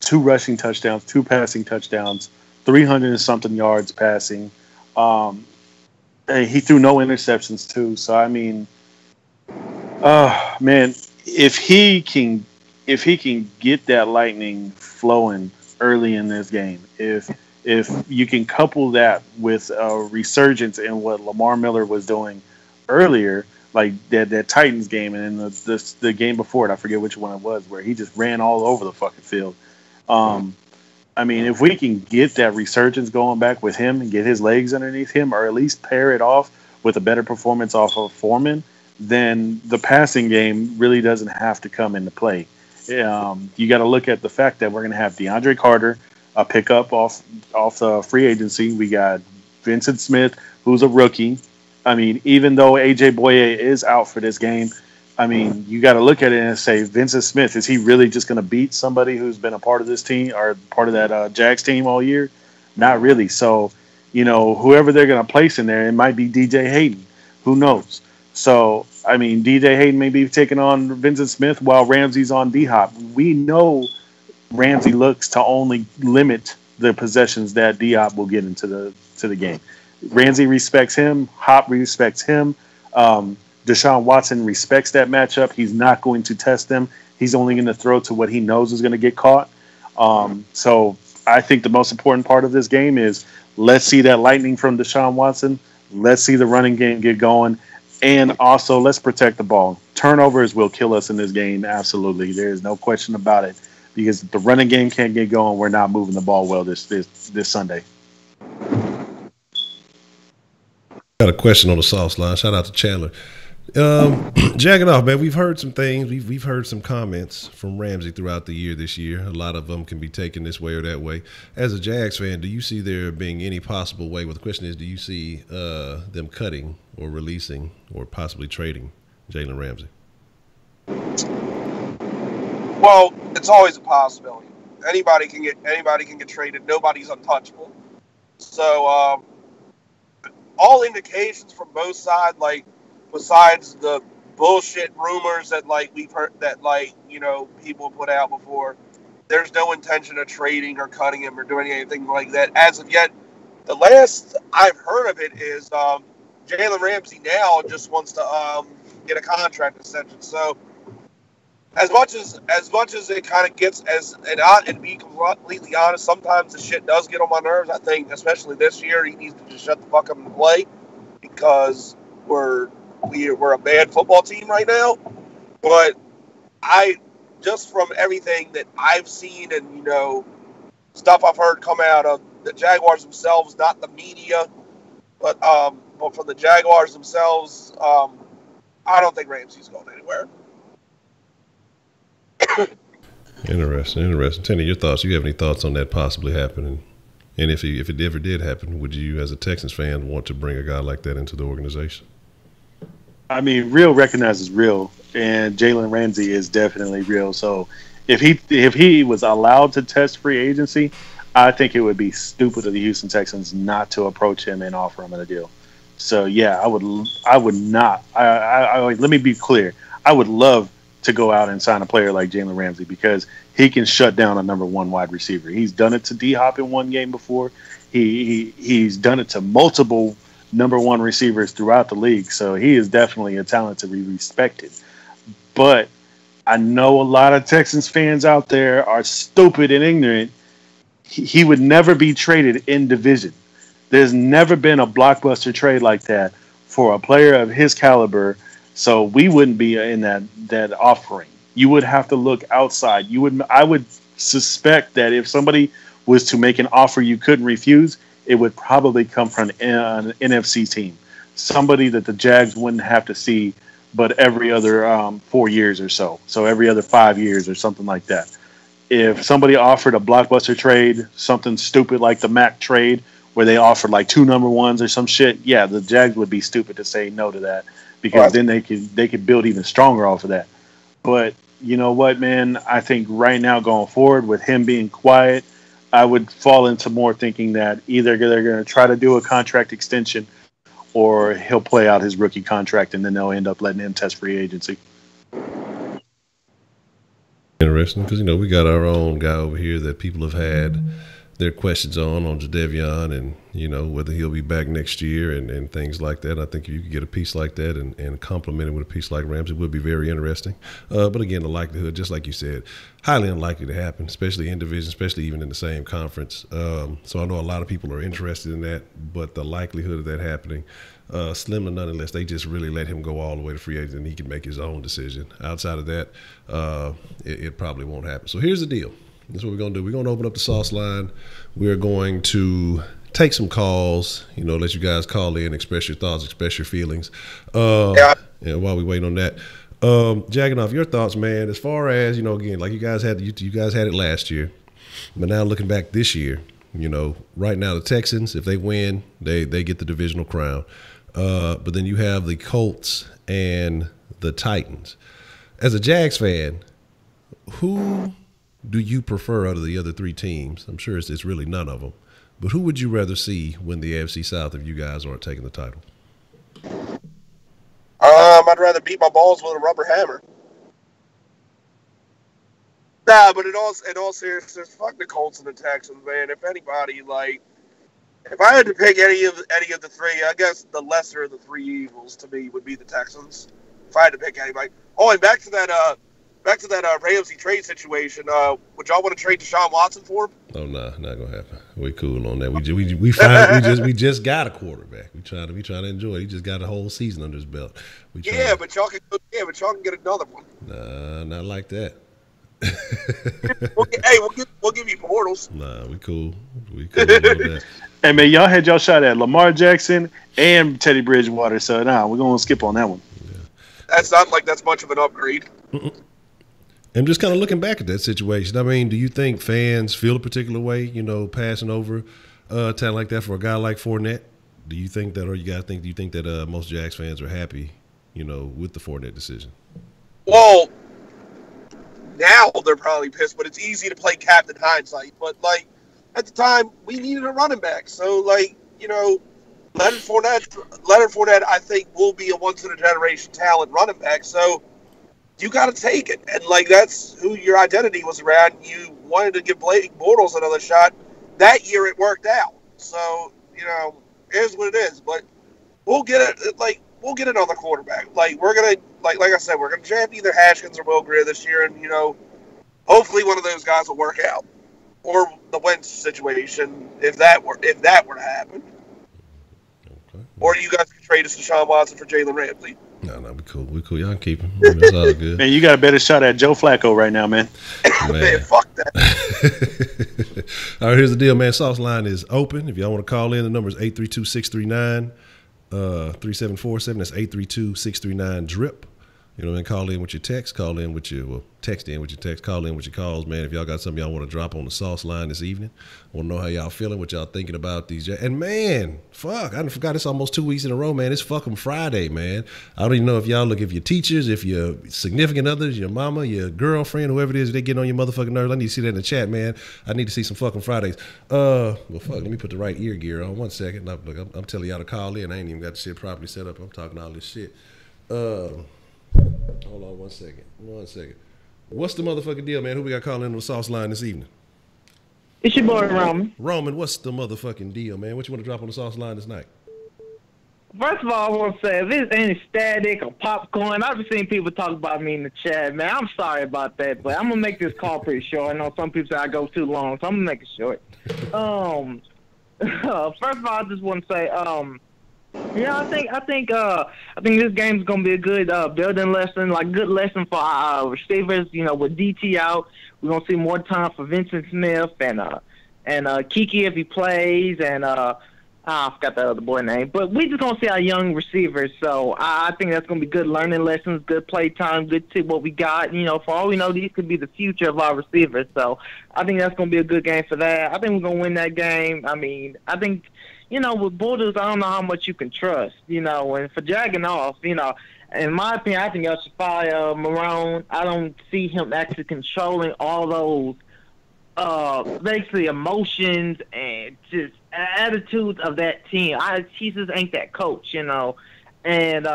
2 rushing touchdowns, 2 passing touchdowns, 300 and something yards passing. Um, and he threw no interceptions too. So I mean, man, if he can get that lightning flowing early in this game, if you can couple that with a resurgence in what Lamar Miller was doing earlier, like that Titans game, and then the game before it, I forget which one it was, where he just ran all over the fucking field. Um, I mean, if we can get that resurgence going back with him and get his legs underneath him, or at least pair it off with a better performance off of Foreman, then the passing game really doesn't have to come into play. You got to look at the fact that we're going to have DeAndre Carter, a pickup off free agency. We got Vincent Smith, who's a rookie. I mean, even though AJ Boye is out for this game, I mean, you got to look at it and say, Vincent Smith, is he really just going to beat somebody who's been a part of this team or part of that Jags team all year? Not really. So, whoever they're going to place in there, it might be DJ Hayden. Who knows? So, I mean, DJ Hayden may be taking on Vincent Smith while Ramsey's on D-Hop. We know Ramsey looks to only limit the possessions that D-Hop will get into the game. Ramsey respects him. Hop respects him. Deshaun Watson respects that matchup. He's not going to test them. He's only going to throw to what he knows is going to get caught. So I think the most important part of this game is let's see that lightning from Deshaun Watson. Let's see the running game get going. And also, let's protect the ball. Turnovers will kill us in this game, absolutely. There is no question about it. Because if the running game can't get going, we're not moving the ball well this Sunday. Got a question on the sauce line. Shout out to Chandler. Jagging off, man. We've heard some things. We've heard some comments from Ramsey throughout the year this year. A lot of them can be taken this way or that way. As a Jags fan, do you see there being any possible way? Well, the question is, do you see them cutting or releasing or possibly trading Jalen Ramsey? Well, it's always a possibility. Anybody can get traded. Nobody's untouchable. So all indications from both sides, like besides the bullshit rumors that we've heard that people put out before, there's no intention of trading or cutting him or doing anything like that as of yet. The last I've heard of it is Jalen Ramsey now just wants to get a contract extension. So as much as it kind of gets and be completely honest, sometimes the shit does get on my nerves. I think especially this year he needs to just shut the fuck up and play because we're a bad football team right now. But I just from everything that I've seen and stuff I've heard come out of the Jaguars themselves, not the media, but from the Jaguars themselves, I don't think Ramsey's going anywhere. Interesting. Tenny, your thoughts? You have any thoughts on that possibly happening? And if it ever did happen, would you, as a Texans fan, want to bring a guy like that into the organization? I mean, real recognizes real, and Jalen Ramsey is definitely real. So if he was allowed to test free agency, I think it would be stupid of the Houston Texans not to approach him and offer him a deal. So yeah, I would not. Let me be clear. I would love to go out and sign a player like Jalen Ramsey because he can shut down a number one wide receiver. He's done it to D-Hop in one game before. He's done it to multiple number one receivers throughout the league. So he is definitely a talent to be respected. But I know a lot of Texans fans out there are stupid and ignorant. He would never be traded in division. There's never been a blockbuster trade like that for a player of his caliber. So we wouldn't be in that offering. You would have to look outside. I would suspect that if somebody was to make an offer you couldn't refuse, it would probably come from an NFC team, somebody that the Jags wouldn't have to see, but every other 4 years or so. So every other 5 years or something like that. If somebody offered a blockbuster trade, something stupid like the Mac trade, where they offered like 2 number ones or some shit, yeah, the Jags would be stupid to say no to that. Because then they could build even stronger off of that. But you know what, man? I think right now going forward with him being quiet, I would fall into more thinking that either they're going to try to do a contract extension or he'll play out his rookie contract and then they'll end up letting him test free agency. Interesting, because we got our own guy over here that people have had their questions on Jadeveon, and whether he'll be back next year and things like that. I think if you could get a piece like that and complement it with a piece like Rams, it would be very interesting. But again, the likelihood, just like you said, highly unlikely to happen, especially in division, especially even in the same conference. So I know a lot of people are interested in that, but the likelihood of that happening, slim to none, unless they just really let him go all the way to free agent and he can make his own decision. Outside of that, it probably won't happen. So here's the deal. This is what we're going to do. We're going to open up the sauce line. We're going to take some calls, let you guys call in, express your thoughts, express your feelings. And while we wait on that, Jagganoff, your thoughts, man, as far as, again, like you guys had it last year, but now looking back this year, right now the Texans, if they win, they get the divisional crown. But then you have the Colts and the Titans. As a Jags fan, who do you prefer out of the other three teams? I'm sure it's really none of them. But who would you rather see win the AFC South if you guys aren't taking the title? I'd rather beat my balls with a rubber hammer. Nah, but in all seriousness, fuck the Colts and the Texans, man. If anybody, if I had to pick any of the three, I guess the lesser of the three evils to me would be the Texans. If I had to pick anybody. Oh, and back to that Ramsey trade situation. Would y'all want to trade Deshaun Watson for him? Oh, nah, not gonna happen. We cool on that. We just got a quarterback. We trying to enjoy it. He just got a whole season under his belt. But y'all can get another one. Nah, not like that. We'll give you Bortles. Nah, we cool. We cool on that. Hey man, y'all had y'all shot at Lamar Jackson and Teddy Bridgewater, so we're gonna skip on that one. Yeah. That's not like that's much of an upgrade. I'm just kind of looking back at that situation. I mean, do you think fans feel a particular way, passing over talent like that for a guy like Fournette? Do you think that, or do you think that most Jags fans are happy, with the Fournette decision? Well, now they're probably pissed, but it's easy to play Captain Hindsight. But at the time, we needed a running back, so Leonard Fournette, I think, will be a once in a generation talent running back. So you got to take it, and that's who your identity was around. You wanted to give Blake Bortles another shot. That year, it worked out. So here's what it is. But we'll get it. We'll get another quarterback. We're gonna like I said, we're gonna draft either Haskins or Will Grier this year, and hopefully one of those guys will work out, or the Wentz situation if that were to happen. Okay. Or you guys can trade us Deshaun Watson for Jalen Ramsey. No, we cool. Y'all can keep him. It's all good. Man, you got a better shot at Joe Flacco right now, man. Man, fuck that. All right, here's the deal, man. Sauce line is open. If y'all want to call in, the number is 832-639-3747. That's 832-639-DRIP. And call in with your text. Text in with your text. Call in with your calls, man. If y'all got something y'all want to drop on the sauce line this evening, want to know how y'all feeling, what y'all thinking about these. And man, fuck, I forgot it's almost 2 weeks in a row, man. It's fucking Friday, man. I don't even know if your teachers, if your significant others, your mama, your girlfriend, whoever it is, they getting on your motherfucking nerves. I need to see that in the chat, man. I need to see some fucking Fridays. Well, fuck, let me put the right ear gear on. 1 second. Look, I'm telling y'all to call in. I ain't even got the shit properly set up. I'm talking all this shit. Hold on 1 second. 1 second. What's the motherfucking deal, man? Who we got calling in on the sauce line this evening? It's your boy, Roman. Roman, what's the motherfucking deal, man? What you want to drop on the sauce line this night? First of all, I want to say, if there's any static or popcorn, I've seen people talk about me in the chat, man. I'm sorry about that, but I'm going to make this call pretty short. I know some people say I go too long, so I'm going to make it short. First of all, I just want to say, I think this game's gonna be a good building lesson, good lesson for our receivers. With DT out, we're gonna see more time for Vincent Smith and Kiki if he plays, and I forgot that other boy name. But we just gonna see our young receivers. So I think that's gonna be good learning lessons, good play time, good to what we got. For all we know, these could be the future of our receivers. So I think that's gonna be a good game for that. I think we're gonna win that game. I mean, I think. With Bortles, I don't know how much you can trust, and for jagging off, in my opinion, I think y'all should fire Marone. I don't see him actually controlling all those basically emotions and just attitudes of that team. He just ain't that coach, you know. And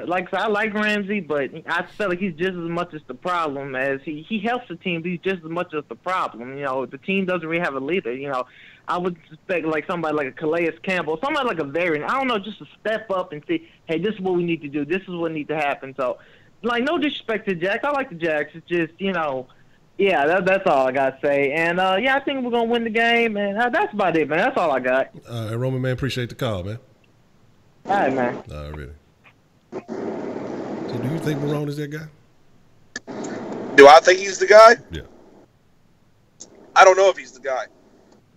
like I said, I like Ramsey, but I feel like he's just as much as the problem as he helps the team. But he's just as much as the problem. You know, the team doesn't really have a leader. You know, I would expect like somebody like a Calais Campbell, somebody like a Varian. I don't know, just to step up and say, hey, this is what we need to do. This is what needs to happen. So, like, no disrespect to Jags. I like the Jags. It's just, you know. Yeah, that's all I got to say. And, yeah, I think we're going to win the game. And that's about it, man. That's all I got. Roman, man, appreciate the call, man. All right, man. Really. So do you think Marone is that guy? Do I think he's the guy? Yeah. I don't know if he's the guy.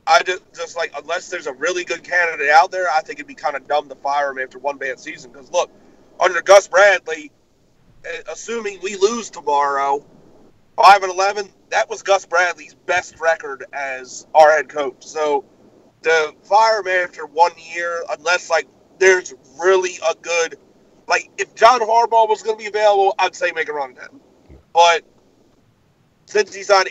I just like, unless there's a really good candidate out there, I think it'd be kind of dumb to fire him after one bad season. Because, look, under Gus Bradley, assuming we lose tomorrow, 5-11, that was Gus Bradley's best record as our head coach. So to fire him after 1 year, unless, like, there's really a good, like, if John Harbaugh was going to be available, I'd say make a run at him. But since he's on,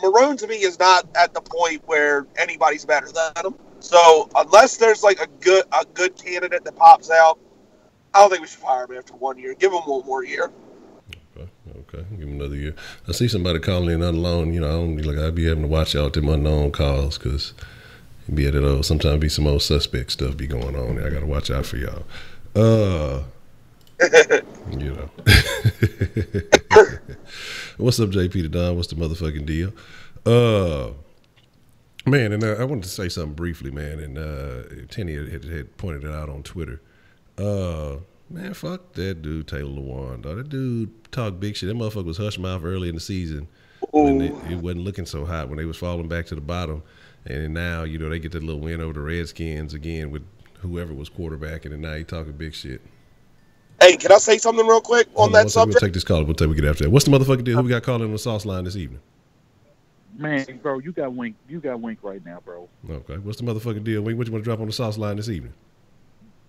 Marone to me is not at the point where anybody's better than him. So unless there's like a good candidate that pops out, I don't think we should fire him after 1 year. Give him one more year. Okay. Give him another year. I see somebody calling in unknown. You know, I'd be having to watch out them unknown calls because be at it. Sometimes be some old suspect stuff be going on. I got to watch out for y'all. You know. What's up, JP the Don? What's the motherfucking deal? Man, and I wanted to say something briefly, man. And Tenny had pointed it out on Twitter. Man, fuck that dude, Taylor Lewan, dog. That dude talked big shit. That motherfucker was hush mouth early in the season when it wasn't looking so hot, when they was falling back to the bottom. And now, you know, they get that little win over the Redskins again with whoever was quarterbacking, and now he talking big shit. Hey, can I say something real quick on that subject? We'll take this call. We'll take we get after that. What's the motherfucking deal? Who we got calling on the sauce line this evening? Man, bro, you got Wink. You got Wink right now, bro. Okay. What's the motherfucking deal? Wink, what you want to drop on the sauce line this evening?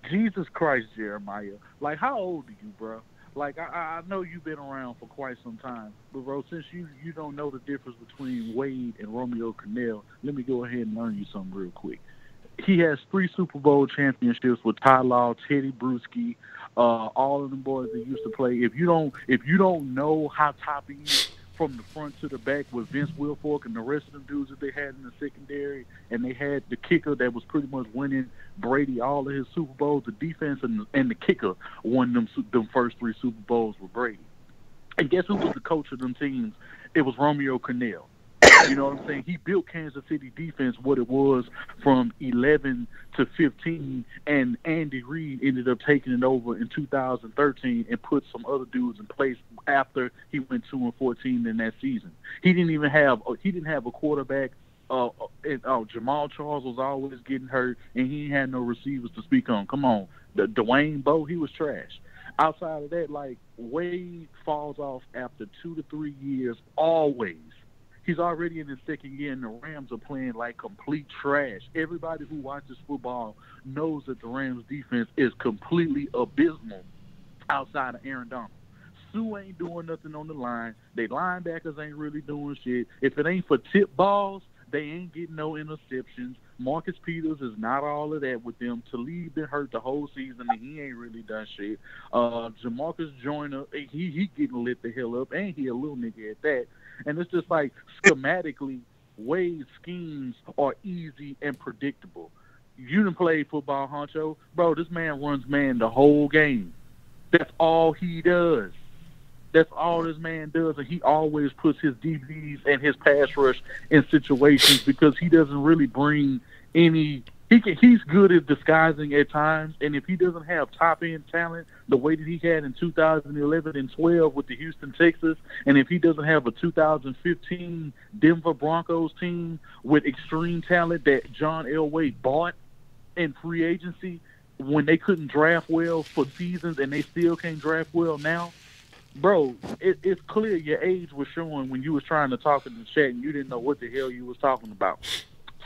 Jesus Christ, Jeremiah. Like, how old are you, bro? Like, I know you've been around for quite some time. But, bro, since you don't know the difference between Wade and Romeo Cornell, let me go ahead and learn you something real quick. He has 3 Super Bowl championships with Ty Law, Teddy Bruschi, all of them boys that used to play. If you don't know how top he is from the front to the back with Vince Wilfork and the rest of them dudes that they had in the secondary, and they had the kicker that was pretty much winning Brady all of his Super Bowls, the defense and the kicker won them first 3 Super Bowls with Brady. And guess who was the coach of them teams? It was Romeo Cornell. You know what I'm saying? He built Kansas City defense what it was from 11 to 15, and Andy Reid ended up taking it over in 2013 and put some other dudes in place after he went 2-14 in that season. He didn't have a quarterback. Jamal Charles was always getting hurt, and he had no receivers to speak on. Come on, Dwayne Bowe, he was trash. Outside of that, like, Wade falls off after 2 to 3 years always. He's already in his second year, and the Rams are playing like complete trash. Everybody who watches football knows that the Rams' defense is completely abysmal outside of Aaron Donald. Sue ain't doing nothing on the line. They linebackers ain't really doing shit. If it ain't for tip balls, they ain't getting no interceptions. Marcus Peters is not all of that with them. Talib been hurt the whole season, and he ain't really done shit. Jamarcus Joyner, he getting lit the hell up, and he a little nigga at that. And it's just like, schematically, Wade's schemes are easy and predictable. You done played football, Honcho. Bro, this man runs man the whole game. That's all he does. That's all this man does, and he always puts his DBs and his pass rush in situations because he doesn't really bring any. He's good at disguising at times, and if he doesn't have top-end talent the way that he had in 2011 and 12 with the Houston Texans, and if he doesn't have a 2015 Denver Broncos team with extreme talent that John Elway bought in free agency when they couldn't draft well for seasons and they still can't draft well now, bro, it's clear your age was showing when you was trying to talk in the chat and you didn't know what the hell you was talking about.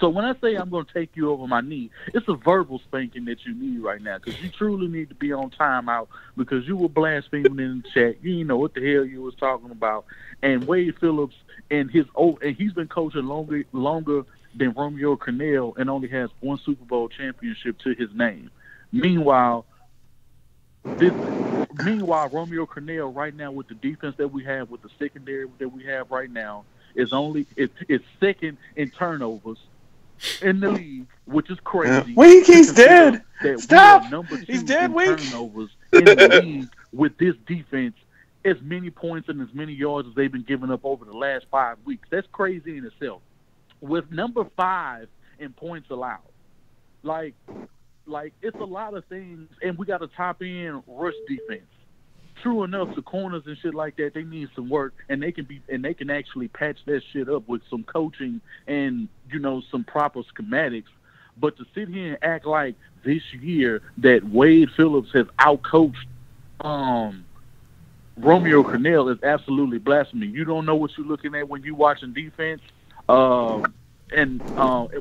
So when I say I'm going to take you over my knee, it's a verbal spanking that you need right now because you truly need to be on timeout because you were blaspheming in the chat. You didn't know what the hell you was talking about. And Wade Phillips and he's been coaching longer than Romeo Crennel and only has one Super Bowl championship to his name. Meanwhile, Romeo Crennel right now with the defense that we have, with the secondary that we have right now, is second in turnovers in the league, which is crazy. Weak, he's dead. Stop. He's dead. Weak. Turnovers in the league with this defense, as many points and as many yards as they've been giving up over the last 5 weeks. That's crazy in itself. With number 5 in points allowed, like it's a lot of things, and we got a top end rush defense. True enough, the corners and shit like that, they need some work, and they can actually patch that shit up with some coaching and some proper schematics. But to sit here and act like this year that Wade Phillips has outcoached Romeo Crennel is absolutely blasphemy. You don't know what you're looking at when you're watching defense. And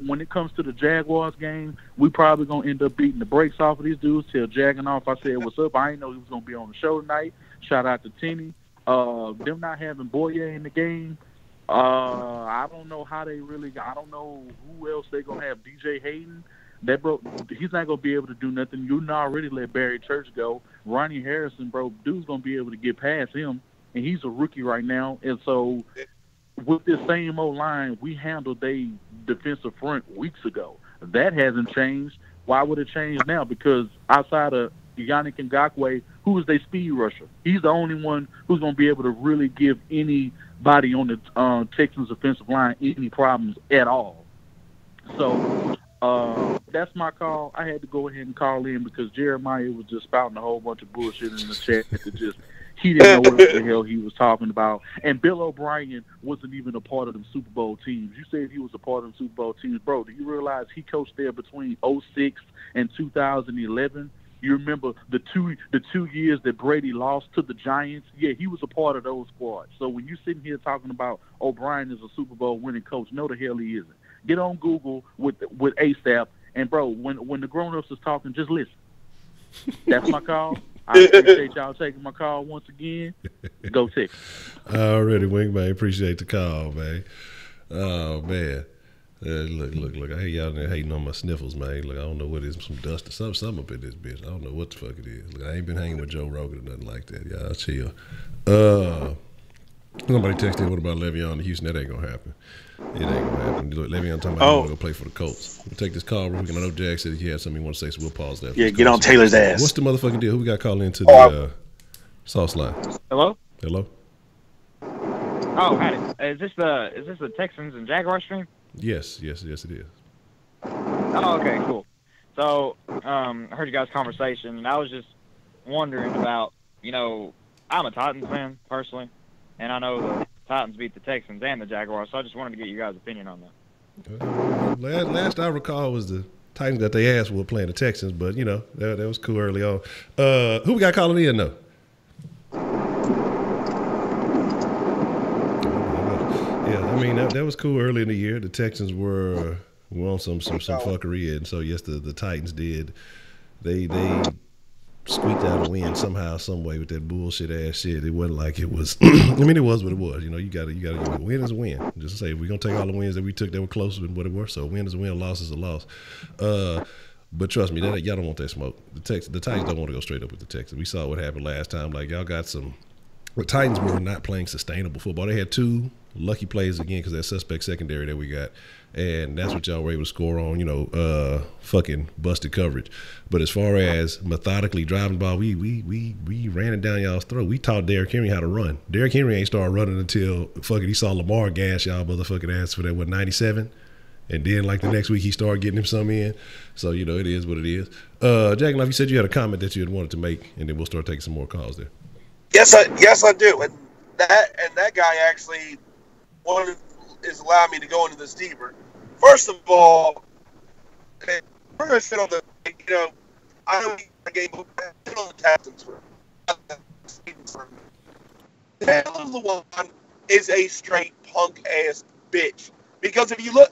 when it comes to the Jaguars game, we probably going to end up beating the brakes off of these dudes. Tell Jagging off I said, what's up? I didn't know he was going to be on the show tonight. Shout out to Tenny. Them not having Boyer in the game, I don't know how they really – I don't know who else they going to have. DJ Hayden, that bro, he's not going to be able to do nothing. You already let Barry Church go. Ronnie Harrison, bro, dude's going to be able to get past him, and he's a rookie right now. And so – with this same old line, we handled a defensive front weeks ago. That hasn't changed. Why would it change now? Because outside of Yannick Ngakoue, who is their speed rusher? He's the only one who's going to be able to really give anybody on the Texans offensive line any problems at all. So that's my call. I had to go ahead and call in because Jeremiah was just spouting a whole bunch of bullshit in the chat that just he didn't know what the hell he was talking about. And Bill O'Brien wasn't even a part of the Super Bowl teams. You said he was a part of the Super Bowl teams. Bro, do you realize he coached there between 2006 and 2011? You remember the two years that Brady lost to the Giants? Yeah, he was a part of those squads. So when you're sitting here talking about O'Brien is a Super Bowl winning coach, no the hell he isn't. Get on Google with ASAP. And, bro, when the grown-ups is talking, just listen. That's my call. I appreciate y'all taking my call once again. Go Texans. Already, Wingman. Appreciate the call, man. Oh, man. Look. I hear y'all there hating on my sniffles, man. Look, I don't know what it is. Some dust or something up in this bitch. I don't know what the fuck it is. Look, I ain't been hanging with Joe Rogan or nothing like that. Y'all chill. Somebody texted, what about Le'Veon to Houston? That ain't going to happen. It ain't going to happen. Look, Le'Veon talking about he want to go play for the Colts. We'll take this call real quick. And I know Jack said he had something he want to say, so we'll pause that. Yeah, get on Taylor's ass. What's the motherfucking deal? Who we got calling into the sauce line? Hello? Hello? Oh, hi. Is this the Texans and Jaguars stream? Yes, it is. Oh, okay, cool. So, I heard you guys' conversation, and I was just wondering about, I'm a Titans fan, personally, and I know the Titans beat the Texans and the Jaguars, so I just wanted to get your guys' opinion on that. Last I recall was the Titans got their ass were playing the Texans, but, that was cool early on. Who we got calling in, though? Yeah, I mean, that was cool early in the year. The Texans were on some fuckery, and so, yes, the Titans did. They squeaked out a win somehow, some way with that bullshit ass shit. It wasn't like it was. I mean, it was what it was. You gotta give it. Win is a win. Just say we're gonna take all the wins that we took that were closer than what it were. So win is a win, loss is a loss. But trust me, y'all don't want that smoke. The Titans don't want to go straight up with the Texans. We saw what happened last time. Like y'all got some. The Titans were not playing sustainable football. They had two lucky plays again because that suspect secondary that we got. And that's what y'all were able to score on, fucking busted coverage. But as far as methodically driving the ball, we ran it down y'all's throat. We taught Derrick Henry how to run. Derrick Henry ain't started running until fucking he saw Lamar gas y'all motherfucking ass for that, 97? And then, like, the next week he started getting him some in. So, it is what it is. Jack, you said you had a comment that you had wanted to make, and then we'll start taking some more calls there. Yes, I do. And that guy actually is allowing me to go into this deeper. First of all, we're going to sit on the, I don't need the game, but sit on the Texans for the hell of the one is a straight punk ass bitch. Because if you look,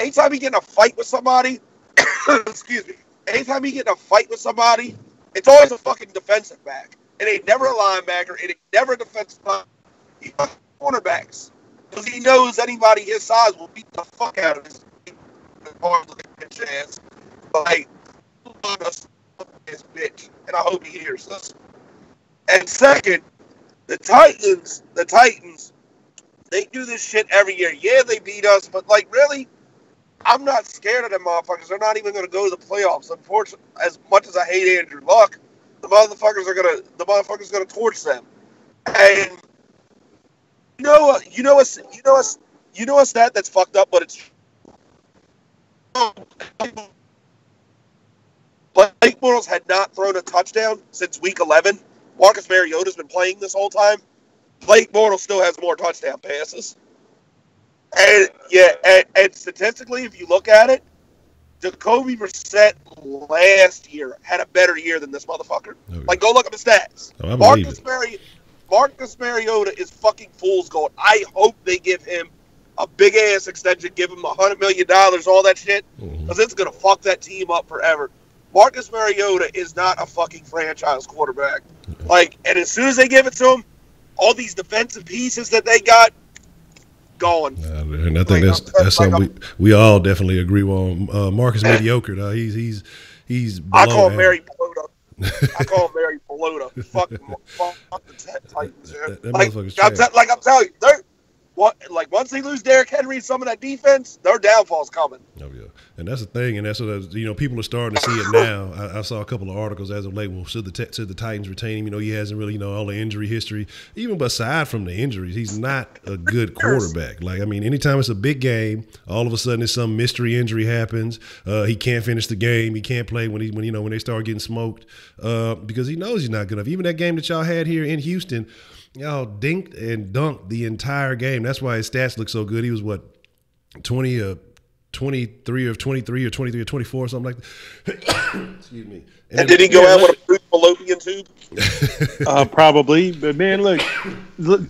anytime you get in a fight with somebody, excuse me, anytime you get in a fight with somebody, it's always a fucking defensive back. It ain't never a linebacker. It ain't never a defensive back. He fucking cornerbacks. Because he knows anybody his size will beat the fuck out of his chance. Like, this bitch. And I hope he hears this. And second, the Titans, they do this shit every year. Yeah, they beat us, but like, really? I'm not scared of them motherfuckers. They're not even going to go to the playoffs. Unfortunately, as much as I hate Andrew Luck, the motherfuckers gonna torch them. And you know a stat that's fucked up, but it's Blake Bortles had not thrown a touchdown since week 11. Marcus Mariota's been playing this whole time. Blake Bortles still has more touchdown passes. And and statistically, if you look at it, Jacoby Brissett last year had a better year than this motherfucker. Okay. Like, go look up the stats. Oh, Marcus Mariota is fucking fool's gold. I hope they give him a big ass extension, give him $100 million, all that shit, because it's gonna fuck that team up forever. Marcus Mariota is not a fucking franchise quarterback. Like, and as soon as they give it to him, all these defensive pieces that they got, gone. And I think that's something we all definitely agree on. Marcus Mediocre, he's I call him Mary Pelota. Fuck the Titans. I'm telling you, once they lose Derrick Henry and some of that defense, their downfall's coming. Oh yeah, and that's the thing, and that's what people are starting to see it now. I saw a couple of articles as of late. Well, should the Titans retain him? He hasn't really all the injury history. Even aside from the injuries, he's not a good quarterback. Like, I mean, anytime it's a big game, all of a sudden some mystery injury happens. He can't finish the game. He can't play when they start getting smoked because he knows he's not good enough. Even that game that y'all had here in Houston. Y'all dinked and dunked the entire game. That's why his stats look so good. He was 23 of 23 or 23 of 24 or something like that. Excuse me. And did he go out with a fruit fallopian tube? Probably. But man, look,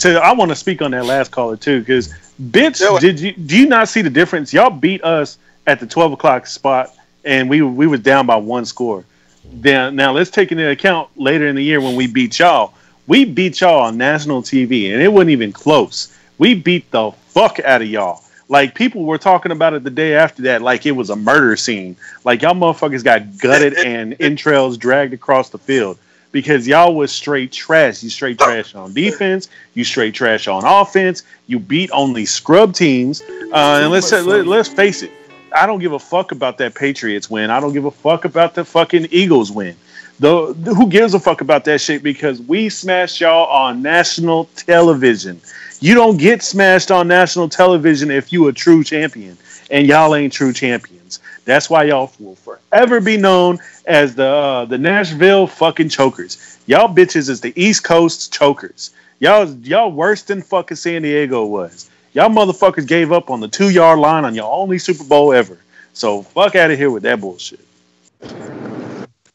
I want to speak on that last caller too, because bitch, do you not see the difference? Y'all beat us at the 12 o'clock spot, and we was down by one score. Now let's take into account later in the year when we beat y'all. We beat y'all on national TV, and it wasn't even close. We beat the fuck out of y'all. Like, people were talking about it the day after that like it was a murder scene. Like, y'all motherfuckers got gutted and entrails dragged across the field because y'all was straight trash. You straight trash on defense. You straight trash on offense. You beat only scrub teams. And let's face it. I don't give a fuck about that Patriots win. I don't give a fuck about the fucking Eagles win. Who gives a fuck about that shit? Because we smashed y'all on national television. You don't get smashed on national television if you a true champion, and y'all ain't true champions. That's why y'all will forever be known as the Nashville fucking chokers. Y'all bitches is the East Coast chokers. Y'all worse than fucking San Diego was. Y'all motherfuckers gave up on the 2-yard line on your only Super Bowl ever. So fuck out of here with that bullshit.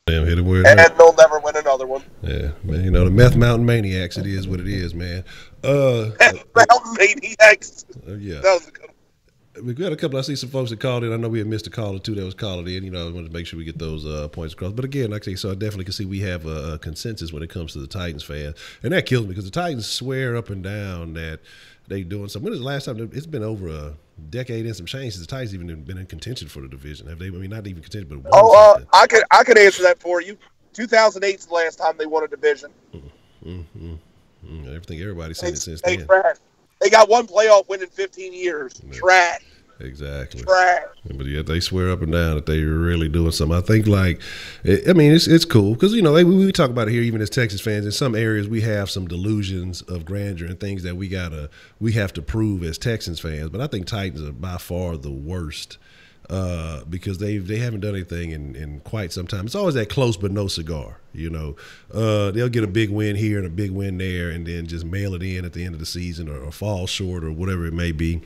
Damn, hit it where and they'll never win another one. Yeah, man. The Meth Mountain Maniacs. It is what it is, man. Meth Mountain Maniacs. Yeah. That was a good one. We got a couple. I see some folks that called in. I know we had missed a call or two that was calling in. I wanted to make sure we get those points across. But again, like I say, so I definitely can see we have a consensus when it comes to the Titans fans, and that kills me because the Titans swear up and down that they doing something. When is the last time? It's been over a decade and some change since the Titans even been in contention for the division. Have they? I mean, not even contention, but I could answer that for you. 2008 is the last time they won a division. Everybody's seen it since then. They got one playoff win in 15 years. Yeah. Trash. Exactly. Trash. But yet they swear up and down that they're really doing something. I think it's cool because we talk about it here even as Texas fans. In some areas we have some delusions of grandeur and things that we have to prove as Texans fans. But I think Titans are by far the worst because they haven't done anything in quite some time. It's always that close but no cigar. They'll get a big win here and a big win there, and then just mail it in at the end of the season or fall short or whatever it may be.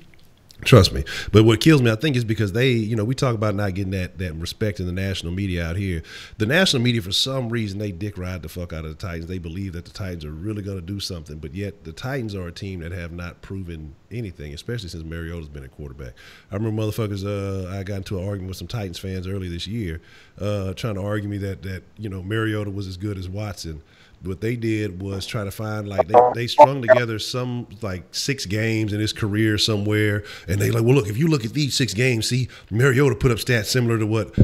Trust me. But what kills me, I think, is because they, you know, we talk about not getting that respect in the national media out here. The national media, for some reason, they dick ride the fuck out of the Titans. They believe that the Titans are really going to do something, but yet the Titans are a team that have not proven anything, especially since Mariota's been at quarterback. I remember motherfuckers, I got into an argument with some Titans fans earlier this year, trying to argue me that you know, Mariota was as good as Watson. What they did was try to find, like, they strung together some, like, 6 games in his career somewhere, and they like, well, look, if you look at these 6 games, see, Mariota put up stats similar to what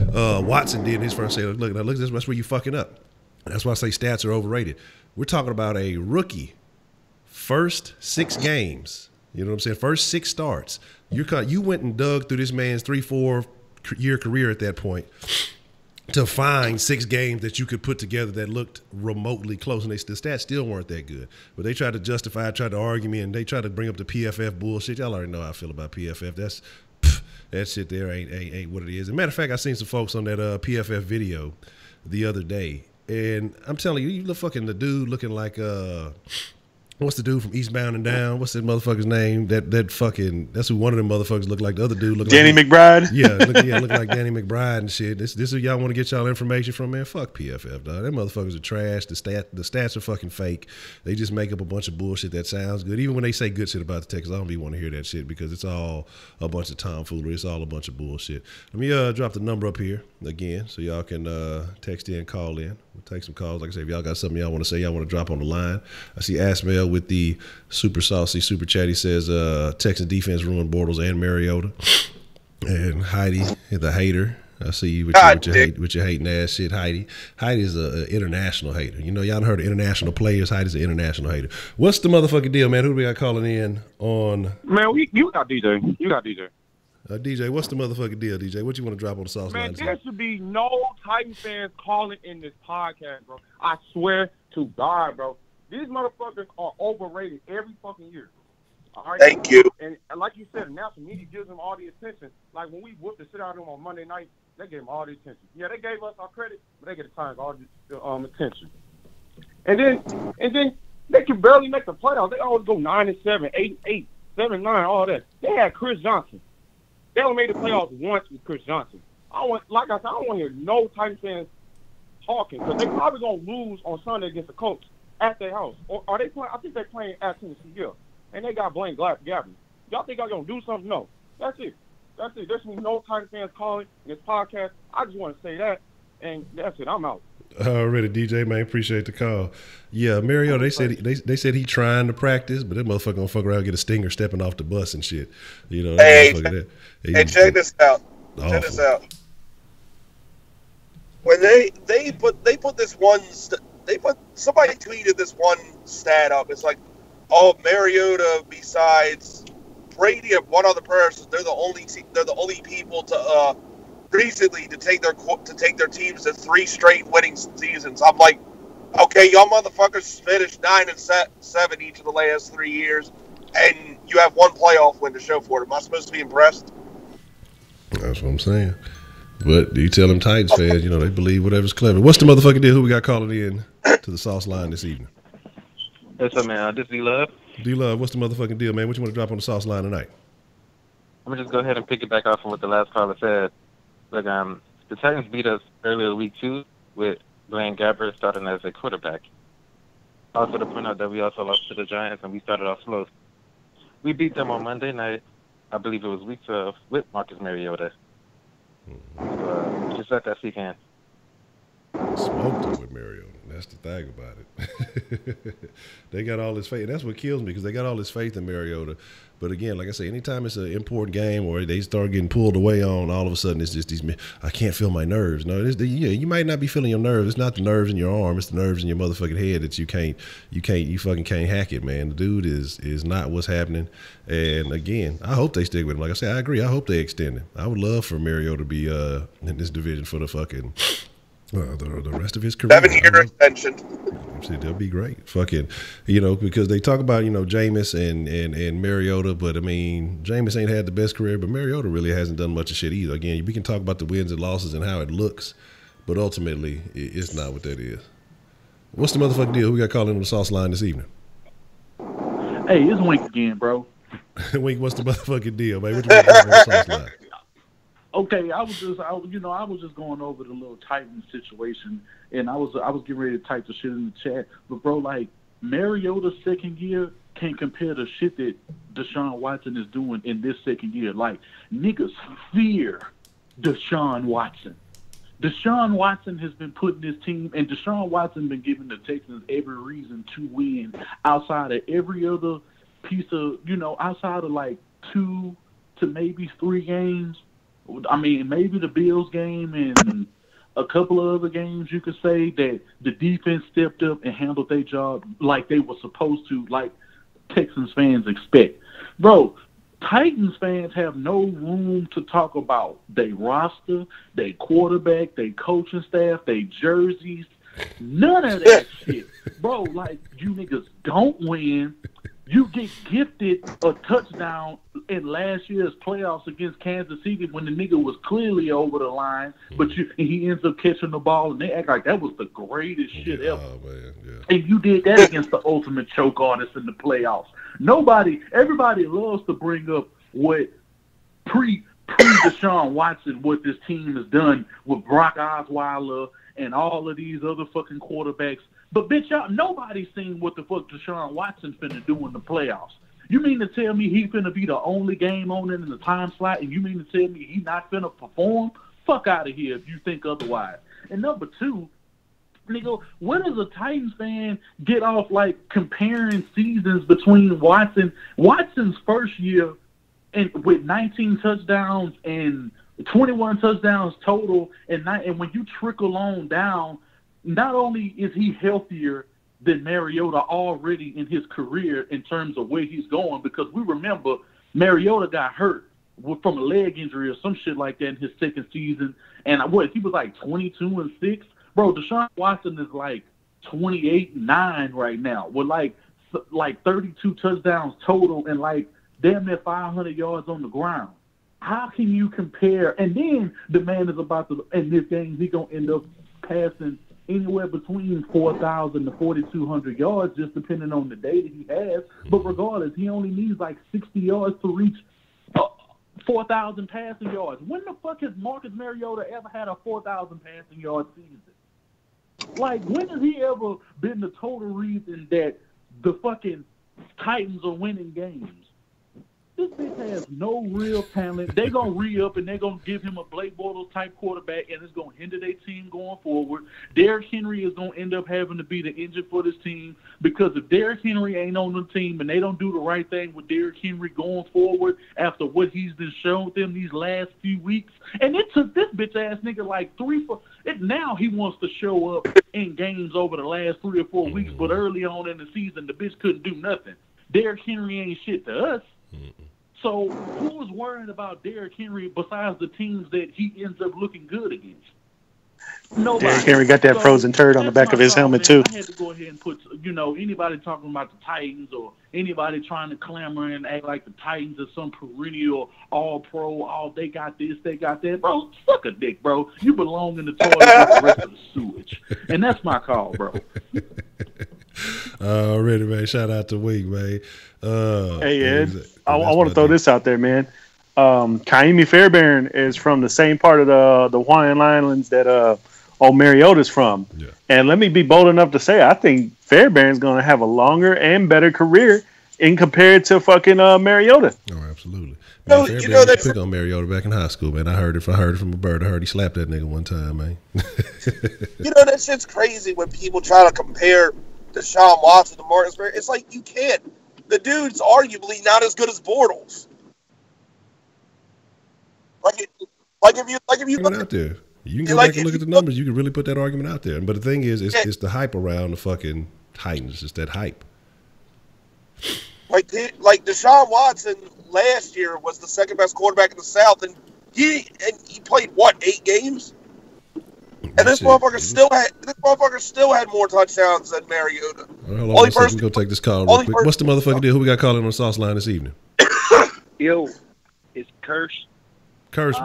Watson did in his first. Say, look, that's where you fucking up. That's why I say stats are overrated. We're talking about a rookie, first 6 games. You know what I'm saying? First 6 starts. You went and dug through this man's 3-4 year career at that point to find 6 games that you could put together that looked remotely close, and the stats still weren't that good. But they tried to justify, tried to argue me, and they tried to bring up the PFF bullshit. Y'all already know how I feel about PFF. That shit there ain't what it is. As a matter of fact, I seen some folks on that PFF video the other day, and I'm telling you, you look fucking the dude looking like what's the dude from Eastbound and Down? What's that motherfucker's name? That's who one of them motherfuckers look like. The other dude look Danny like McBride. look like Danny McBride and shit. This is who y'all want to get y'all information from, man. Fuck PFF, dog. Them motherfuckers are trash. The stats are fucking fake. They just make up a bunch of bullshit that sounds good. Even when they say good shit about the Texans, I don't even want to hear that shit because it's all a bunch of tomfoolery. It's all a bunch of bullshit. Let me drop the number up here again so y'all can text in, call in. We'll take some calls. Like I said, if y'all got something y'all want to say, y'all want to drop on the line. I see Asmail with the super saucy, super chatty says Texas defense ruined Bortles and Mariota. And Heidi, the hater. I see you with your hating ass shit, Heidi. Heidi's an international hater. You know, y'all heard of international players. Heidi's an international hater. What's the motherfucking deal, man? Who do we got calling in on? Man, you got DJ. You got DJ. DJ, what's the motherfucking deal, DJ? What you want to drop on the sauce line? Man, there should be no Titan fans calling in this podcast, bro. I swear to God, bro. These motherfuckers are overrated every fucking year. All right? Thank you. And like you said, the national media gives them all the attention. Like when we whooped the shit out of them on Monday night, they gave them all the attention. Yeah, they gave us our credit, but they get the Titans all the attention. And then they can barely make the playoffs. They always go 9-7, 8-8, 7-9, all that. They had Chris Johnson. They only made the playoffs once with Chris Johnson. Like I said, I don't want to hear no Titans fans talking because they're probably gonna lose on Sunday against the Colts at their house. Or are they playing? I think they're playing at Tennessee. Yeah, and they got Blaine Gabbert. Y'all think y'all gonna do something? No. That's it. There's no Titans fans calling this podcast. I just want to say that, and that's it. I'm out. Already, DJ, man. Appreciate the call. Yeah, Mariota, they said he trying to practice, but that motherfucker gonna fuck around and get a stinger stepping off the bus and shit. You know, hey, check this out. Awful. Check this out. When they put this one, somebody tweeted this one stat up. It's like, oh, Mariota besides Brady and one other person, they're the only people to recently to take their teams to 3 straight winning seasons. I'm like, okay, y'all motherfuckers finished 9-7 each of the last 3 years, and you have 1 playoff win to show for it. Am I supposed to be impressed? That's what I'm saying. But you tell them Titans fans, you know, they believe whatever's clever. What's the motherfucking deal? Who we got calling in to the sauce line this evening? What's up, man? This is D-Love. D-Love, what's the motherfucking deal, man? What you want to drop on the sauce line tonight? I'm going to just go ahead and pick it back off of what the last caller said. Look, the Titans beat us earlier week 2 with Blaine Gabbert starting as a quarterback. Also to point out that we also lost to the Giants and we started off slow. We beat them on Monday night. I believe it was week 12 with Marcus Mariota. So, just let that sink in. Smoked him with Mariota. That's the thing about it. They got all this faith. That's what kills me because they got all this faith in Mariota. But again, like I say, anytime it's an important game or they start getting pulled away on, all of a sudden it's just these. I can't feel my nerves. No, you might not be feeling your nerves. It's not the nerves in your arm. It's the nerves in your motherfucking head that you fucking can't hack it, man. The dude is not what's happening. And again, I hope they stick with him. Like I said, I agree. I hope they extend it. I would love for Mariota to be in this division for the fucking. The rest of his career. 7-year extension. They'll be great. Fucking, you know, because they talk about, you know, Jameis and Mariota, but I mean, Jameis ain't had the best career, but Mariota really hasn't done much of shit either. Again, we can talk about the wins and losses and how it looks, but ultimately, it's not what that is. What's the motherfucking deal? Who we got calling on the sauce line this evening? Hey, it's Wink again, bro. Wink, what's the motherfucking deal, man? What you want to talk on the sauce line? Okay, I was just going over the little Titans situation, and I was getting ready to type the shit in the chat. But bro, like Mariota's second year can't compare the shit that Deshaun Watson is doing in this second year. Like niggas fear Deshaun Watson. Deshaun Watson has been putting his team, and Deshaun Watson been giving the Texans every reason to win outside of every other piece of, outside of like 2 to maybe 3 games. I mean, maybe the Bills game and a couple of other games you could say that the defense stepped up and handled their job like they were supposed to, like Texans fans expect. Bro, Titans fans have no room to talk about their roster, their quarterback, their coaching staff, their jerseys, none of that shit. Bro, like, you niggas don't win. You get gifted a touchdown in last year's playoffs against Kansas City when the nigga was clearly over the line, but he ends up catching the ball, and they act like that was the greatest shit ever. Oh, man, yeah. And you did that against the ultimate choke artist in the playoffs. Everybody loves to bring up what pre-Deshaun Watson, what this team has done with Brock Osweiler and all of these other fucking quarterbacks. But bitch, nobody's seen what the fuck Deshaun Watson finna do in the playoffs. You mean to tell me he finna be the only game on it in the time slot, and you mean to tell me he not finna perform? Fuck out of here if you think otherwise. And number 2, nigga, what does a Titans fan get off like comparing seasons between Watson? Watson's first year and with 19 touchdowns and 21 touchdowns total, and when you trickle on down, not only is he healthier than Mariota already in his career in terms of where he's going, because we remember Mariota got hurt from a leg injury or some shit like that in his second season, and he was like 22-6. Bro, Deshaun Watson is like 28-9 right now with like 32 touchdowns total and like damn near 500 yards on the ground. How can you compare? And then the man is about to, in this game, he's going to end up passing anywhere between 4,000 to 4,200 yards, just depending on the day that he has. But regardless, he only needs like 60 yards to reach 4,000 passing yards. When the fuck has Marcus Mariota ever had a 4,000 passing yard season? Like, when has he ever been the total reason that the fucking Titans are winning games? This bitch has no real talent. They're going to re-up and they're going to give him a Blake Bortles-type quarterback, and it's going to hinder their team going forward. Derrick Henry is going to end up having to be the engine for this team, because if Derrick Henry ain't on the team and they don't do the right thing with Derrick Henry going forward after what he's been showing them these last few weeks, and it took this bitch-ass nigga like 3-4 – now he wants to show up in games over the last 3 or 4 weeks, but early on in the season, the bitch couldn't do nothing. Derrick Henry ain't shit to us. So who's worrying about Derrick Henry besides the teams that he ends up looking good against? Nobody. Derrick Henry got that frozen turd on the back of his helmet, too. I had to go ahead and put, anybody talking about the Titans or anybody trying to clamor and act like the Titans are some perennial all-pro, they got this, they got that. Bro, suck a dick, bro. You belong in the toilet with the rest of the sewage. And that's my call, bro. Already, man. Shout out to Wink, man. Hey, Ed, I want to throw this out there, man. Kaimi Fairbairn is from the same part of the Hawaiian Islands that Mariota's from. Yeah. And let me be bold enough to say, I think Fairbairn's going to have a longer and better career in compared to fucking Mariota. Oh, absolutely. Man, Fairbairn was quick on Mariota back in high school, man. I heard it from a bird. I heard he slapped that nigga one time, man. That shit's crazy when people try to compare Deshaun Watson to Marcus Mariota. It's like, you can't. The dude's arguably not as good as Bortles. If you look out there, you can go back and look at the numbers. You can really put that argument out there. But the thing is, it's the hype around the fucking Titans. It's that hype. Like Deshaun Watson last year was the second best quarterback in the South, and he played 8 games. And this motherfucker still had more touchdowns than Mariota. Hold on a second. Go take this call real quick. What's the motherfucking deal? Who we got calling on the sauce line this evening? Yo, it's Curse. Curse,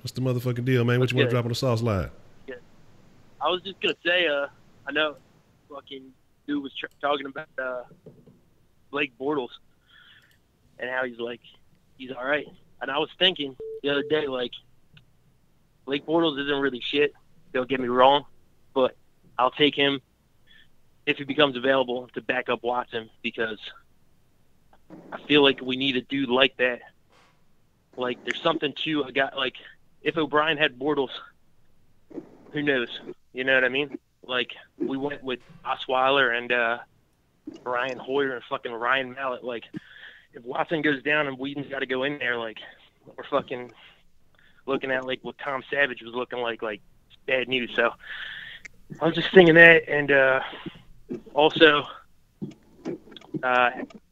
what's the motherfucking deal, man? What you want to drop on the sauce line? Yeah. I was just going to say, I know fucking dude was talking about Blake Bortles. and how he's all right. And I was thinking the other day, like, Blake Bortles isn't really shit. Don't get me wrong, but I'll take him if he becomes available to back up Watson, because I feel like we need a dude like that. Like, there's something to a guy. Like, if O'Brien had Bortles, who knows? You know what I mean? Like, we went with Osweiler and Brian Hoyer and fucking Ryan Mallett. Like, if Watson goes down and Whedon's got to go in there, like, we're fucking looking at, like, what Tom Savage was looking like bad news. So I was just thinking that. And also,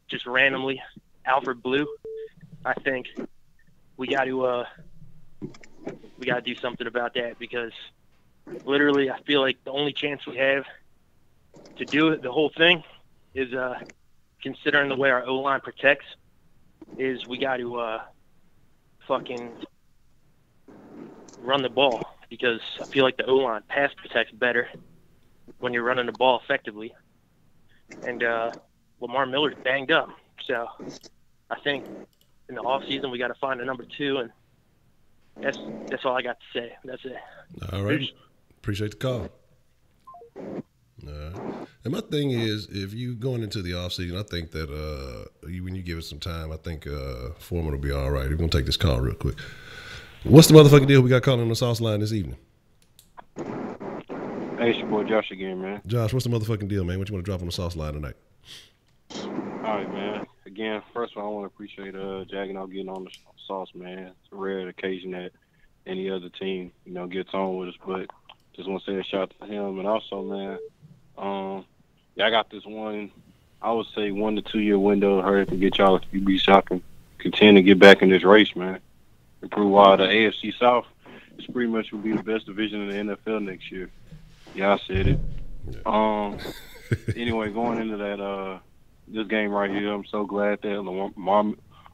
just randomly, Alfred Blue, I think we got to do something about that, because literally I feel like the only chance we have to do it, the whole thing, is considering the way our O-line protects, is we got to fucking run the ball, because I feel like the O-line pass protects better when you're running the ball effectively. And Lamar Miller's banged up, so I think in the offseason we got to find a number 2, and that's all I got to say. That's it. All right. Appreciate the call. All right. And my thing is, if you going into the offseason, I think that when you give it some time, I think Foreman will be all right. We're going to take this call real quick. What's the motherfucking deal we got calling on the sauce line this evening? Hey, it's your boy Josh again, man. Josh, what's the motherfucking deal, man? What you want to drop on the sauce line tonight? All right, man. Again, first of all, I want to appreciate Jag and all getting on the sauce, man. It's a rare occasion that any other team, gets on with us, but just want to say a shout out to him. And also, man, I got this one, I would say 1 to 2 year window. Hurry up and get y'all a QB so I can continue to get back in this race, man. And prove why the AFC South is pretty much will be the best division in the NFL next year. Yeah, I said it. Anyway, going into that this game right here, I'm so glad that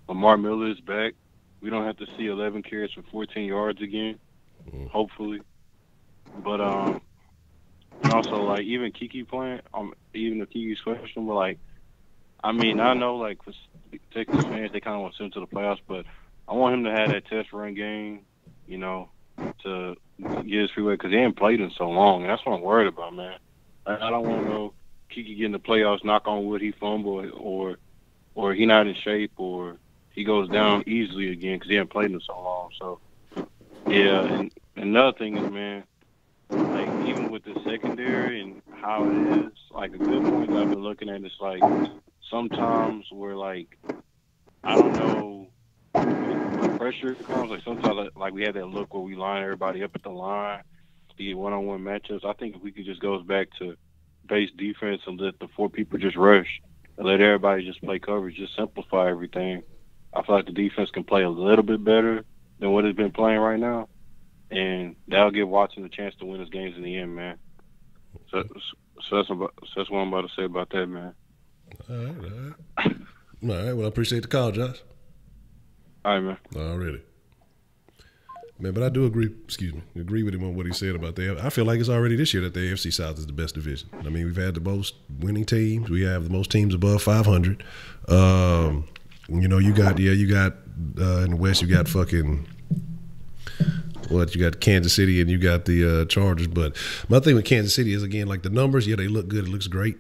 Lamar Miller is back. We don't have to see 11 carries for 14 yards again, hopefully. But and also, like, even Kiki playing, even if Kiki's questionable, like, I mean, I know, like, for Texas fans, they kind of want to send him to the playoffs, but I want him to have that test run game, to get his free way, because he ain't played in so long, and that's what I'm worried about, man. I don't want to know Kiki get in the playoffs, knock on wood, he fumble, or he not in shape, or he goes down easily again because he hasn't played in so long. So, yeah, and another thing is, man, like, even with the secondary and how it is, like, a good point that I've been looking at is, like, sometimes we're, like, I don't know, when pressure comes, like, sometimes, like, we have that look where we line everybody up at the line, the one-on-one matchups. I think if we could just go back to base defense and let the 4 people just rush and let everybody just play coverage, just simplify everything, I feel like the defense can play a little bit better than what it's been playing right now. And that'll give Watson a chance to win his games in the end, man. So that's what I'm about to say about that, man. All right. Well, I appreciate the call, Josh. All right, man. Already. Man, but I do agree with him on what he said about that. I feel like it's already this year that the AFC South is the best division. I mean, we've had the most winning teams. We have the most teams above 500. You got in the West, you got fucking you got Kansas City and you got the Chargers. But my thing with Kansas City is, again, like, the numbers, yeah, they look good. It looks great.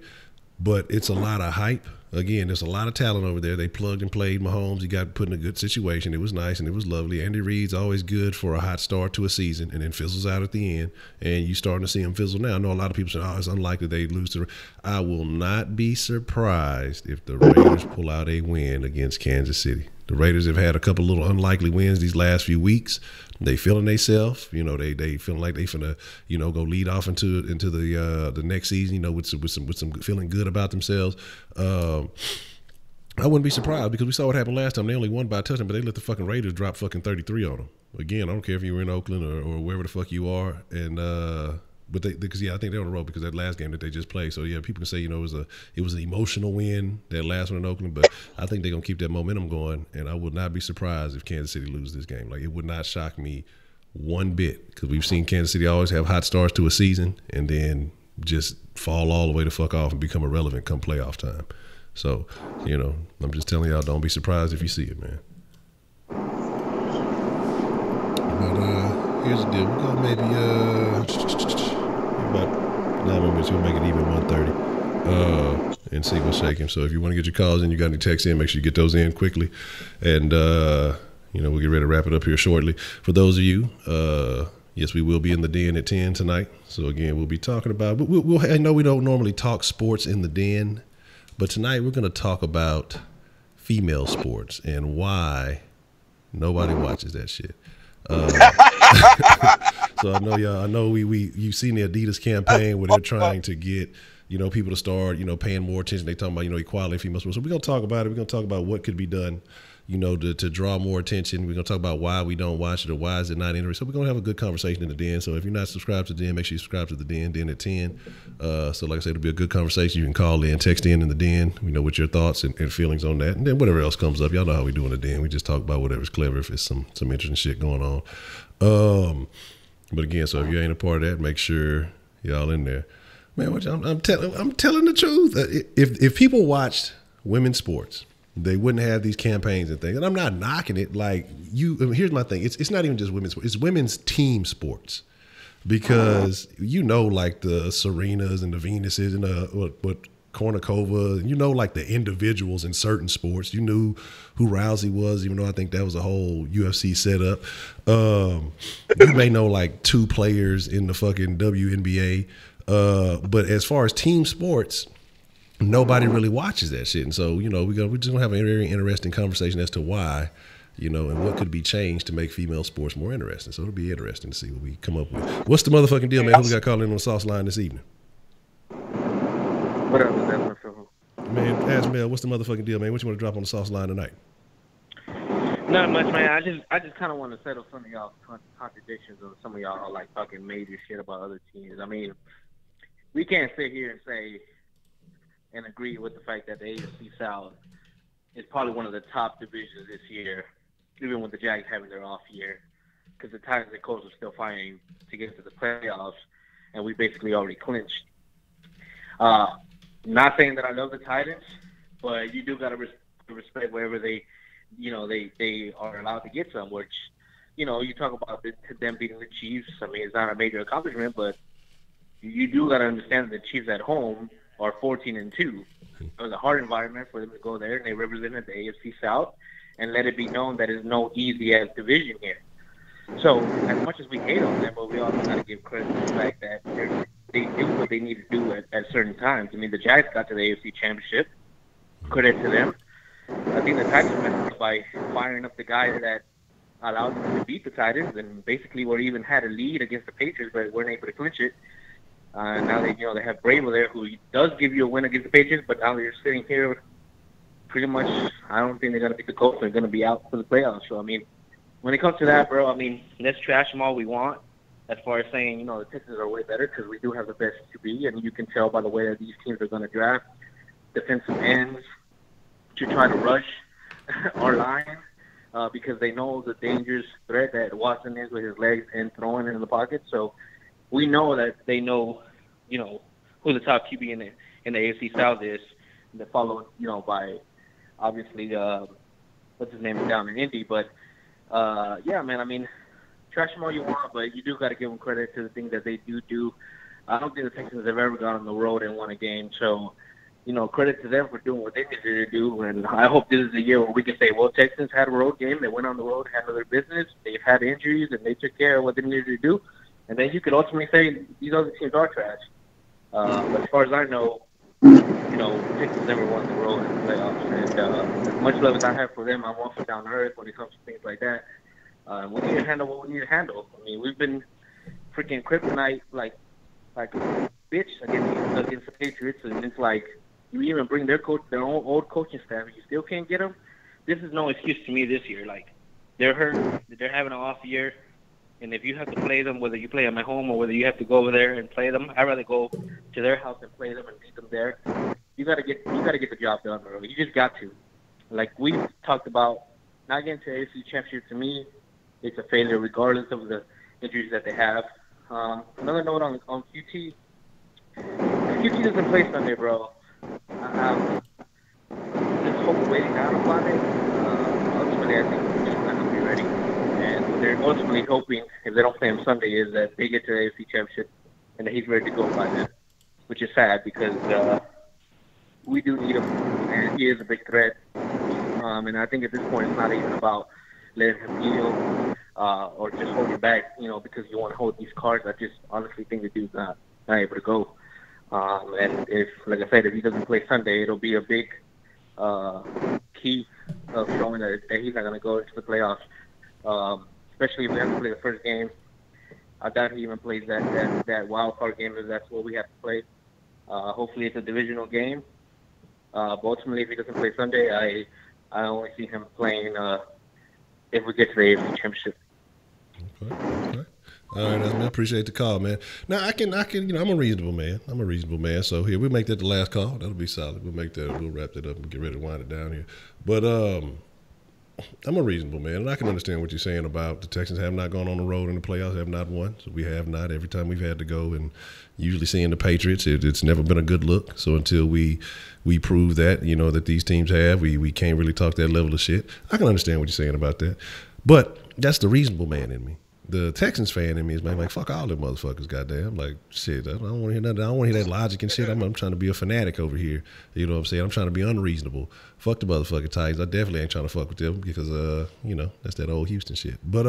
But it's a lot of hype. Again, there's a lot of talent over there. They plugged and played Mahomes. He got put in a good situation. It was nice and it was lovely. Andy Reid's always good for a hot start to a season and then fizzles out at the end. And you're starting to see him fizzle now. I know a lot of people say, it's unlikely they lose to. I will not be surprised if the Raiders pull out a win against Kansas City. The Raiders have had a couple little unlikely wins these last few weeks. They feeling themselves, they feeling like they finna, go lead off into the next season, with some feeling good about themselves. I wouldn't be surprised, because we saw what happened last time. They only won by a touchdown, but they let the fucking Raiders drop fucking 33 on them. Again, I don't care if you were in Oakland or wherever the fuck you are, and but because I think they're on the road because that last game that they just played. So yeah, people can say it was an emotional win, that last one in Oakland, but I think they're gonna keep that momentum going, and I would not be surprised if Kansas City loses this game. Like, it would not shock me one bit, because we've seen Kansas City always have hot starts to a season and then just fall all the way the fuck off and become irrelevant come playoff time. So, I'm just telling y'all, don't be surprised if you see it, man. But here's the deal. We'll go maybe about 9 more minutes. We'll make it even 1:30 and see what's shaking. So if you want to get your calls in, you got any texts in, make sure you get those in quickly. And, we'll get ready to wrap it up here shortly. For those of you, yes, we will be in the den at 10 tonight. So, again, we'll be talking about – I know we don't normally talk sports in the den, but tonight we're going to talk about female sports and why nobody watches that shit. So I know y'all. I know you've seen the Adidas campaign where they're trying to get people to start paying more attention. They talking about equality in female sports. So we're gonna talk about it. We're gonna talk about what could be done to draw more attention. We're gonna talk about why we don't watch it or why is it not interesting. So we're gonna have a good conversation in the den. So if you're not subscribed to the den, make sure you subscribe to the den at 10. So like I said, it'll be a good conversation. You can call in, text in the den. We know what your thoughts and feelings on that, and then whatever else comes up. Y'all know how we do in the den. We just talk about whatever's clever if it's some interesting shit going on. But again, so if you ain't a part of that, make sure y'all in there. Man, I'm telling the truth. If people watched women's sports, they wouldn't have these campaigns and things. And I'm not knocking it. Like here's my thing. It's not even just women's sports. It's women's team sports, because like the Serenas and the Venuses and what Kornikova, like the individuals in certain sports. You knew who Rousey was, even though I think that was a whole UFC setup. You may know like 2 players in the fucking WNBA. But as far as team sports, nobody really watches that shit. And so, we're just gonna have a very interesting conversation as to why, and what could be changed to make female sports more interesting. So it'll be interesting to see what we come up with. What's the motherfucking deal, man? Who we got calling in on the sauce line this evening? What up, man? Man, ask Mel, what's the motherfucking deal, man? What you want to drop on the sauce line tonight? Not much, man. I just kind of want to settle some of y'all contradictions of some of y'all like talking major shit about other teams. I mean, we can't sit here and say and agree with the fact that the AFC South is probably one of the top divisions this year, even with the Jags having their off year, because the Titans and Colts are still fighting to get to the playoffs, and we basically already clinched. Not saying that I love the Titans, but you do got to respect wherever they are allowed to get some, which, you talk about them beating the Chiefs. I mean, it's not a major accomplishment, but you do got to understand that the Chiefs at home are 14-2. It was a hard environment for them to go there, and they represented the AFC South, and let it be known that it's no easy-ass division here. So, as much as we hate on them, but we also got to give credit to the fact that they do what they need to do at certain times. I mean, the Jags got to the AFC Championship. Credit to them. I think the Titans messed up by firing up the guy that allowed them to beat the Titans, and basically were even had a lead against the Patriots, but weren't able to clinch it. Now they have Bravo there, who does give you a win against the Patriots, but now they're sitting here pretty much. I don't think they're gonna beat the Colts. They're gonna be out for the playoffs. So I mean, when it comes to that, bro, I mean, let's trash them all we want. As far as saying, the Texans are way better, because we do have the best QB, and you can tell by the way that these teams are going to draft defensive ends to try to rush our line, because they know the dangerous threat that Watson is with his legs and throwing in the pocket. So we know that they know, who the top QB in the AFC South is, and they're followed, by obviously what's his name down in Indy. But yeah, man, I mean, trash them all you want, but you do got to give them credit to the things that they do. I don't think the Texans have ever gone on the road and won a game. So, credit to them for doing what they needed to do. And I hope this is the year where we can say, well, Texans had a road game. They went on the road, handled their business. They've had injuries, and they took care of what they needed to do. And then you could ultimately say these other teams are trash. But as far as I know, Texans never won the road in the playoffs. And as much love as I have for them, I'm also down to earth when it comes to things like that. We need to handle what we need to handle. I mean, we've been freaking kryptonite like a bitch against the Patriots, and it's like you even bring their own old coaching staff, and you still can't get them. This is no excuse to me this year. Like, they're hurt, they're having an off year, and if you have to play them, whether you play them at home or whether you have to go over there and play them, I'd rather go to their house and play them and beat them there. You gotta get the job done, bro. You just got to. Like we've talked about, not getting to the AFC Championship, to me, it's a failure regardless of the injuries that they have. Another note on QT. QT doesn't play Sunday, bro. hope waiting down upon it. Ultimately, I think he's just not going to be ready. And what they're ultimately hoping, if they don't play him Sunday, is that they get to the AFC Championship and that he's ready to go by then, which is sad because we do need him, and he is a big threat. And I think at this point, it's not even about letting him heal or just holding back, because you want to hold these cards. I just honestly think the dude's not able to go. And if, like I said, if he doesn't play Sunday, it'll be a big key of showing that he's not going to go into the playoffs. Especially if we have to play the first game. I doubt he even plays that wild card game if that's what we have to play. Hopefully it's a divisional game. But ultimately, if he doesn't play Sunday, I only see him playing if we get to the AFC Championship. Okay. All right, man. Appreciate the call, man. Now I can. I'm a reasonable man. So here we make that the last call. That'll be solid. We'll make that. We'll wrap that up and get ready to wind it down here. But I'm a reasonable man, and I can understand what you're saying about the Texans have not gone on the road in the playoffs, have not won. So we have not. Every time we've had to go, and usually seeing the Patriots, it's never been a good look. So until we prove that, that these teams have, we can't really talk that level of shit. I can understand what you're saying about that. But that's the reasonable man in me. The Texans fan in me is like, fuck all them motherfuckers, goddamn. Like, shit, I don't want to hear nothing. I don't want to hear that logic and shit. I'm trying to be a fanatic over here. You know what I'm saying? I'm trying to be unreasonable. Fuck the motherfucking Titans. I definitely ain't trying to fuck with them because, that's that old Houston shit. But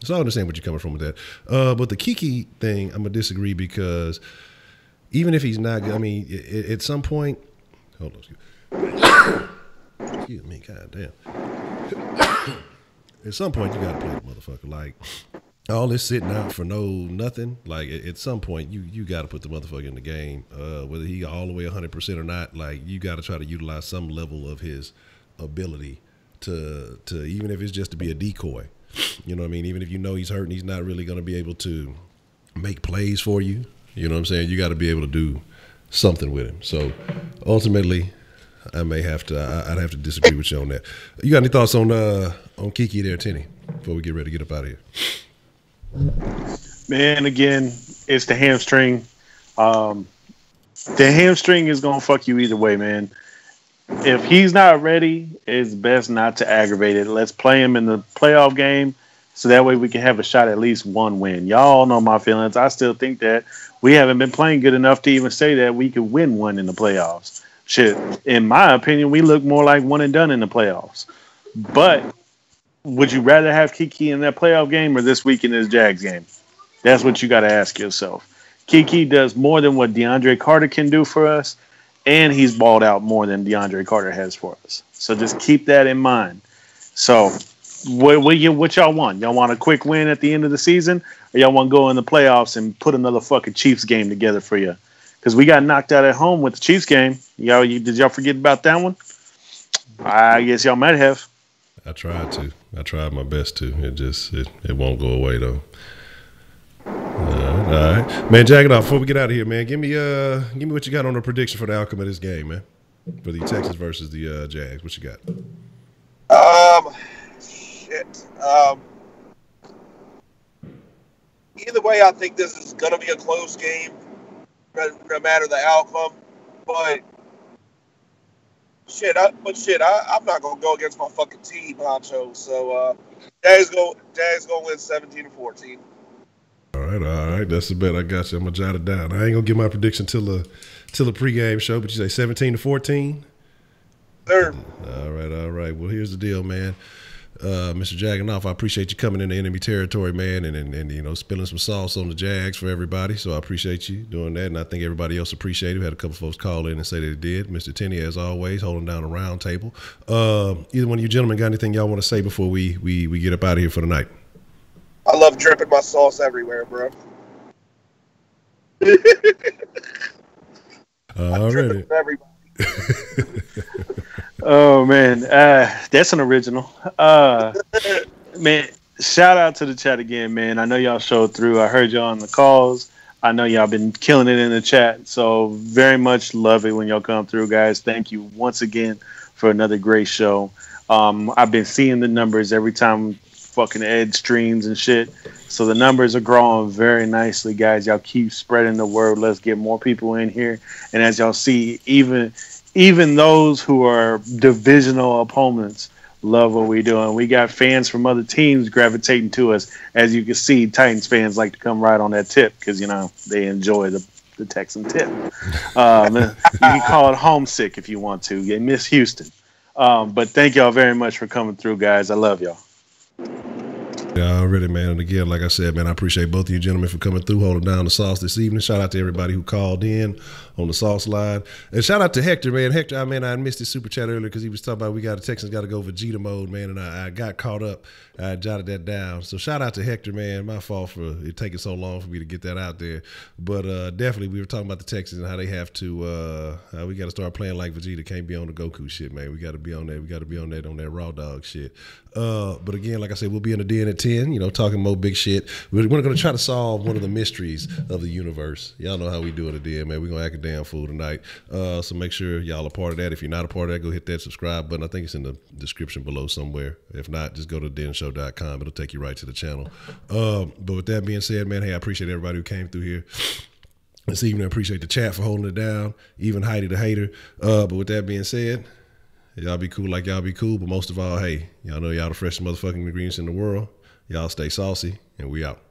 so I understand what you're coming from with that. But the Kiki thing, I'm going to disagree because even if he's not good, at some point, hold on, excuse me, goddamn. At some point, you got to play the motherfucker. Like, all this sitting out for nothing. Like, at some point, you got to put the motherfucker in the game. Whether he all the way 100% or not, like, you got to try to utilize some level of his ability to even if it's just to be a decoy. You know what I mean? Even if he's hurt and he's not really going to be able to make plays for you. You know what I'm saying? You got to be able to do something with him. So, ultimately, I'd have to disagree with you on that. You got any thoughts on Kiki there, Tenny, before we get ready to get up out of here? Man, again, it's the hamstring. The hamstring is going to fuck you either way, man. If he's not ready, it's best not to aggravate it. Let's play him in the playoff game so that way we can have a shot at least one win. Y'all know my feelings. I still think that we haven't been playing good enough to even say that we could win one in the playoffs. Shit, in my opinion, we look more like one and done in the playoffs. But would you rather have Kiki in that playoff game or this week in this Jags game? That's what you got to ask yourself. Kiki does more than what DeAndre Carter can do for us, and he's balled out more than DeAndre Carter has for us. So just keep that in mind. So what y'all want? Y'all want a quick win at the end of the season, or y'all want to go in the playoffs and put another fucking Chiefs game together for you? Because we got knocked out at home with the Chiefs game. Did y'all forget about that one? I guess y'all might have. I tried to. I tried my best to. It won't go away though. All right, man. Jack it off. Before we get out of here, man, give me what you got on the prediction for the outcome of this game, man. For the Texans versus the Jags, what you got? Either way, I think this is gonna be a close game. No matter the outcome, but I'm not gonna go against my fucking team, Honcho. So Jags gonna win 17-14. All right, that's the bet. I got you. I'm gonna jot it down. I ain't gonna give my prediction till the pregame show, but you say 17-14. Sure. All right. Well, here's the deal, man. Mr. Jagganoff, I appreciate you coming into enemy territory, man, and spilling some sauce on the Jags for everybody. So I appreciate you doing that, and I think everybody else appreciated it. We had a couple folks call in and say they did. Mr. Tenney, as always, holding down a round table. Either one of you gentlemen got anything y'all want to say before we get up out of here for the night? I love dripping my sauce everywhere, bro. Already. Everybody. Oh man, that's an original. Man, shout out to the chat again, man. I know y'all showed through. I heard y'all on the calls. I know y'all been killing it in the chat. So very much love it when y'all come through, guys. Thank you once again for another great show. I've been seeing the numbers every time fucking Ed streams and shit. So the numbers are growing very nicely, guys. Y'all keep spreading the word. Let's get more people in here. And as y'all see, even those who are divisional opponents love what we doing. We got fans from other teams gravitating to us. As you can see, Titans fans like to come right on that tip because, you know, they enjoy the Texan tip. You can call it homesick if you want to. They miss Houston. But thank y'all very much for coming through, guys. I love y'all. Yeah, already, man. And again, like I said, man, I appreciate both of you gentlemen for coming through, holding down the sauce this evening. Shout out to everybody who called in on the sauce line. And shout out to Hector, man. Hector, I missed his super chat earlier because he was talking about the Texans got to go Vegeta mode, man. And I got caught up. I jotted that down. So shout out to Hector, man. My fault for it taking so long for me to get that out there. But definitely, we were talking about the Texans and how they have to, we got to start playing like Vegeta. Can't be on the Goku shit, man. We got to be on that. We got to be on that raw dog shit. But again, like I said, we'll be in the den at 10, talking more big shit. We're going to try to solve one of the mysteries of the universe. Y'all know how we do it at the den, man. We're going to act a damn fool tonight. So make sure y'all are part of that. If you're not a part of that, go hit that subscribe button. I think it's in the description below somewhere. If not, just go to denshow.com. It'll take you right to the channel. But with that being said, man, hey, I appreciate everybody who came through here this evening. I appreciate the chat for holding it down, even Heidi the hater. But with that being said, y'all be cool like y'all be cool, but most of all, hey, y'all know y'all the freshest motherfucking ingredients in the world. Y'all stay saucy, and we out.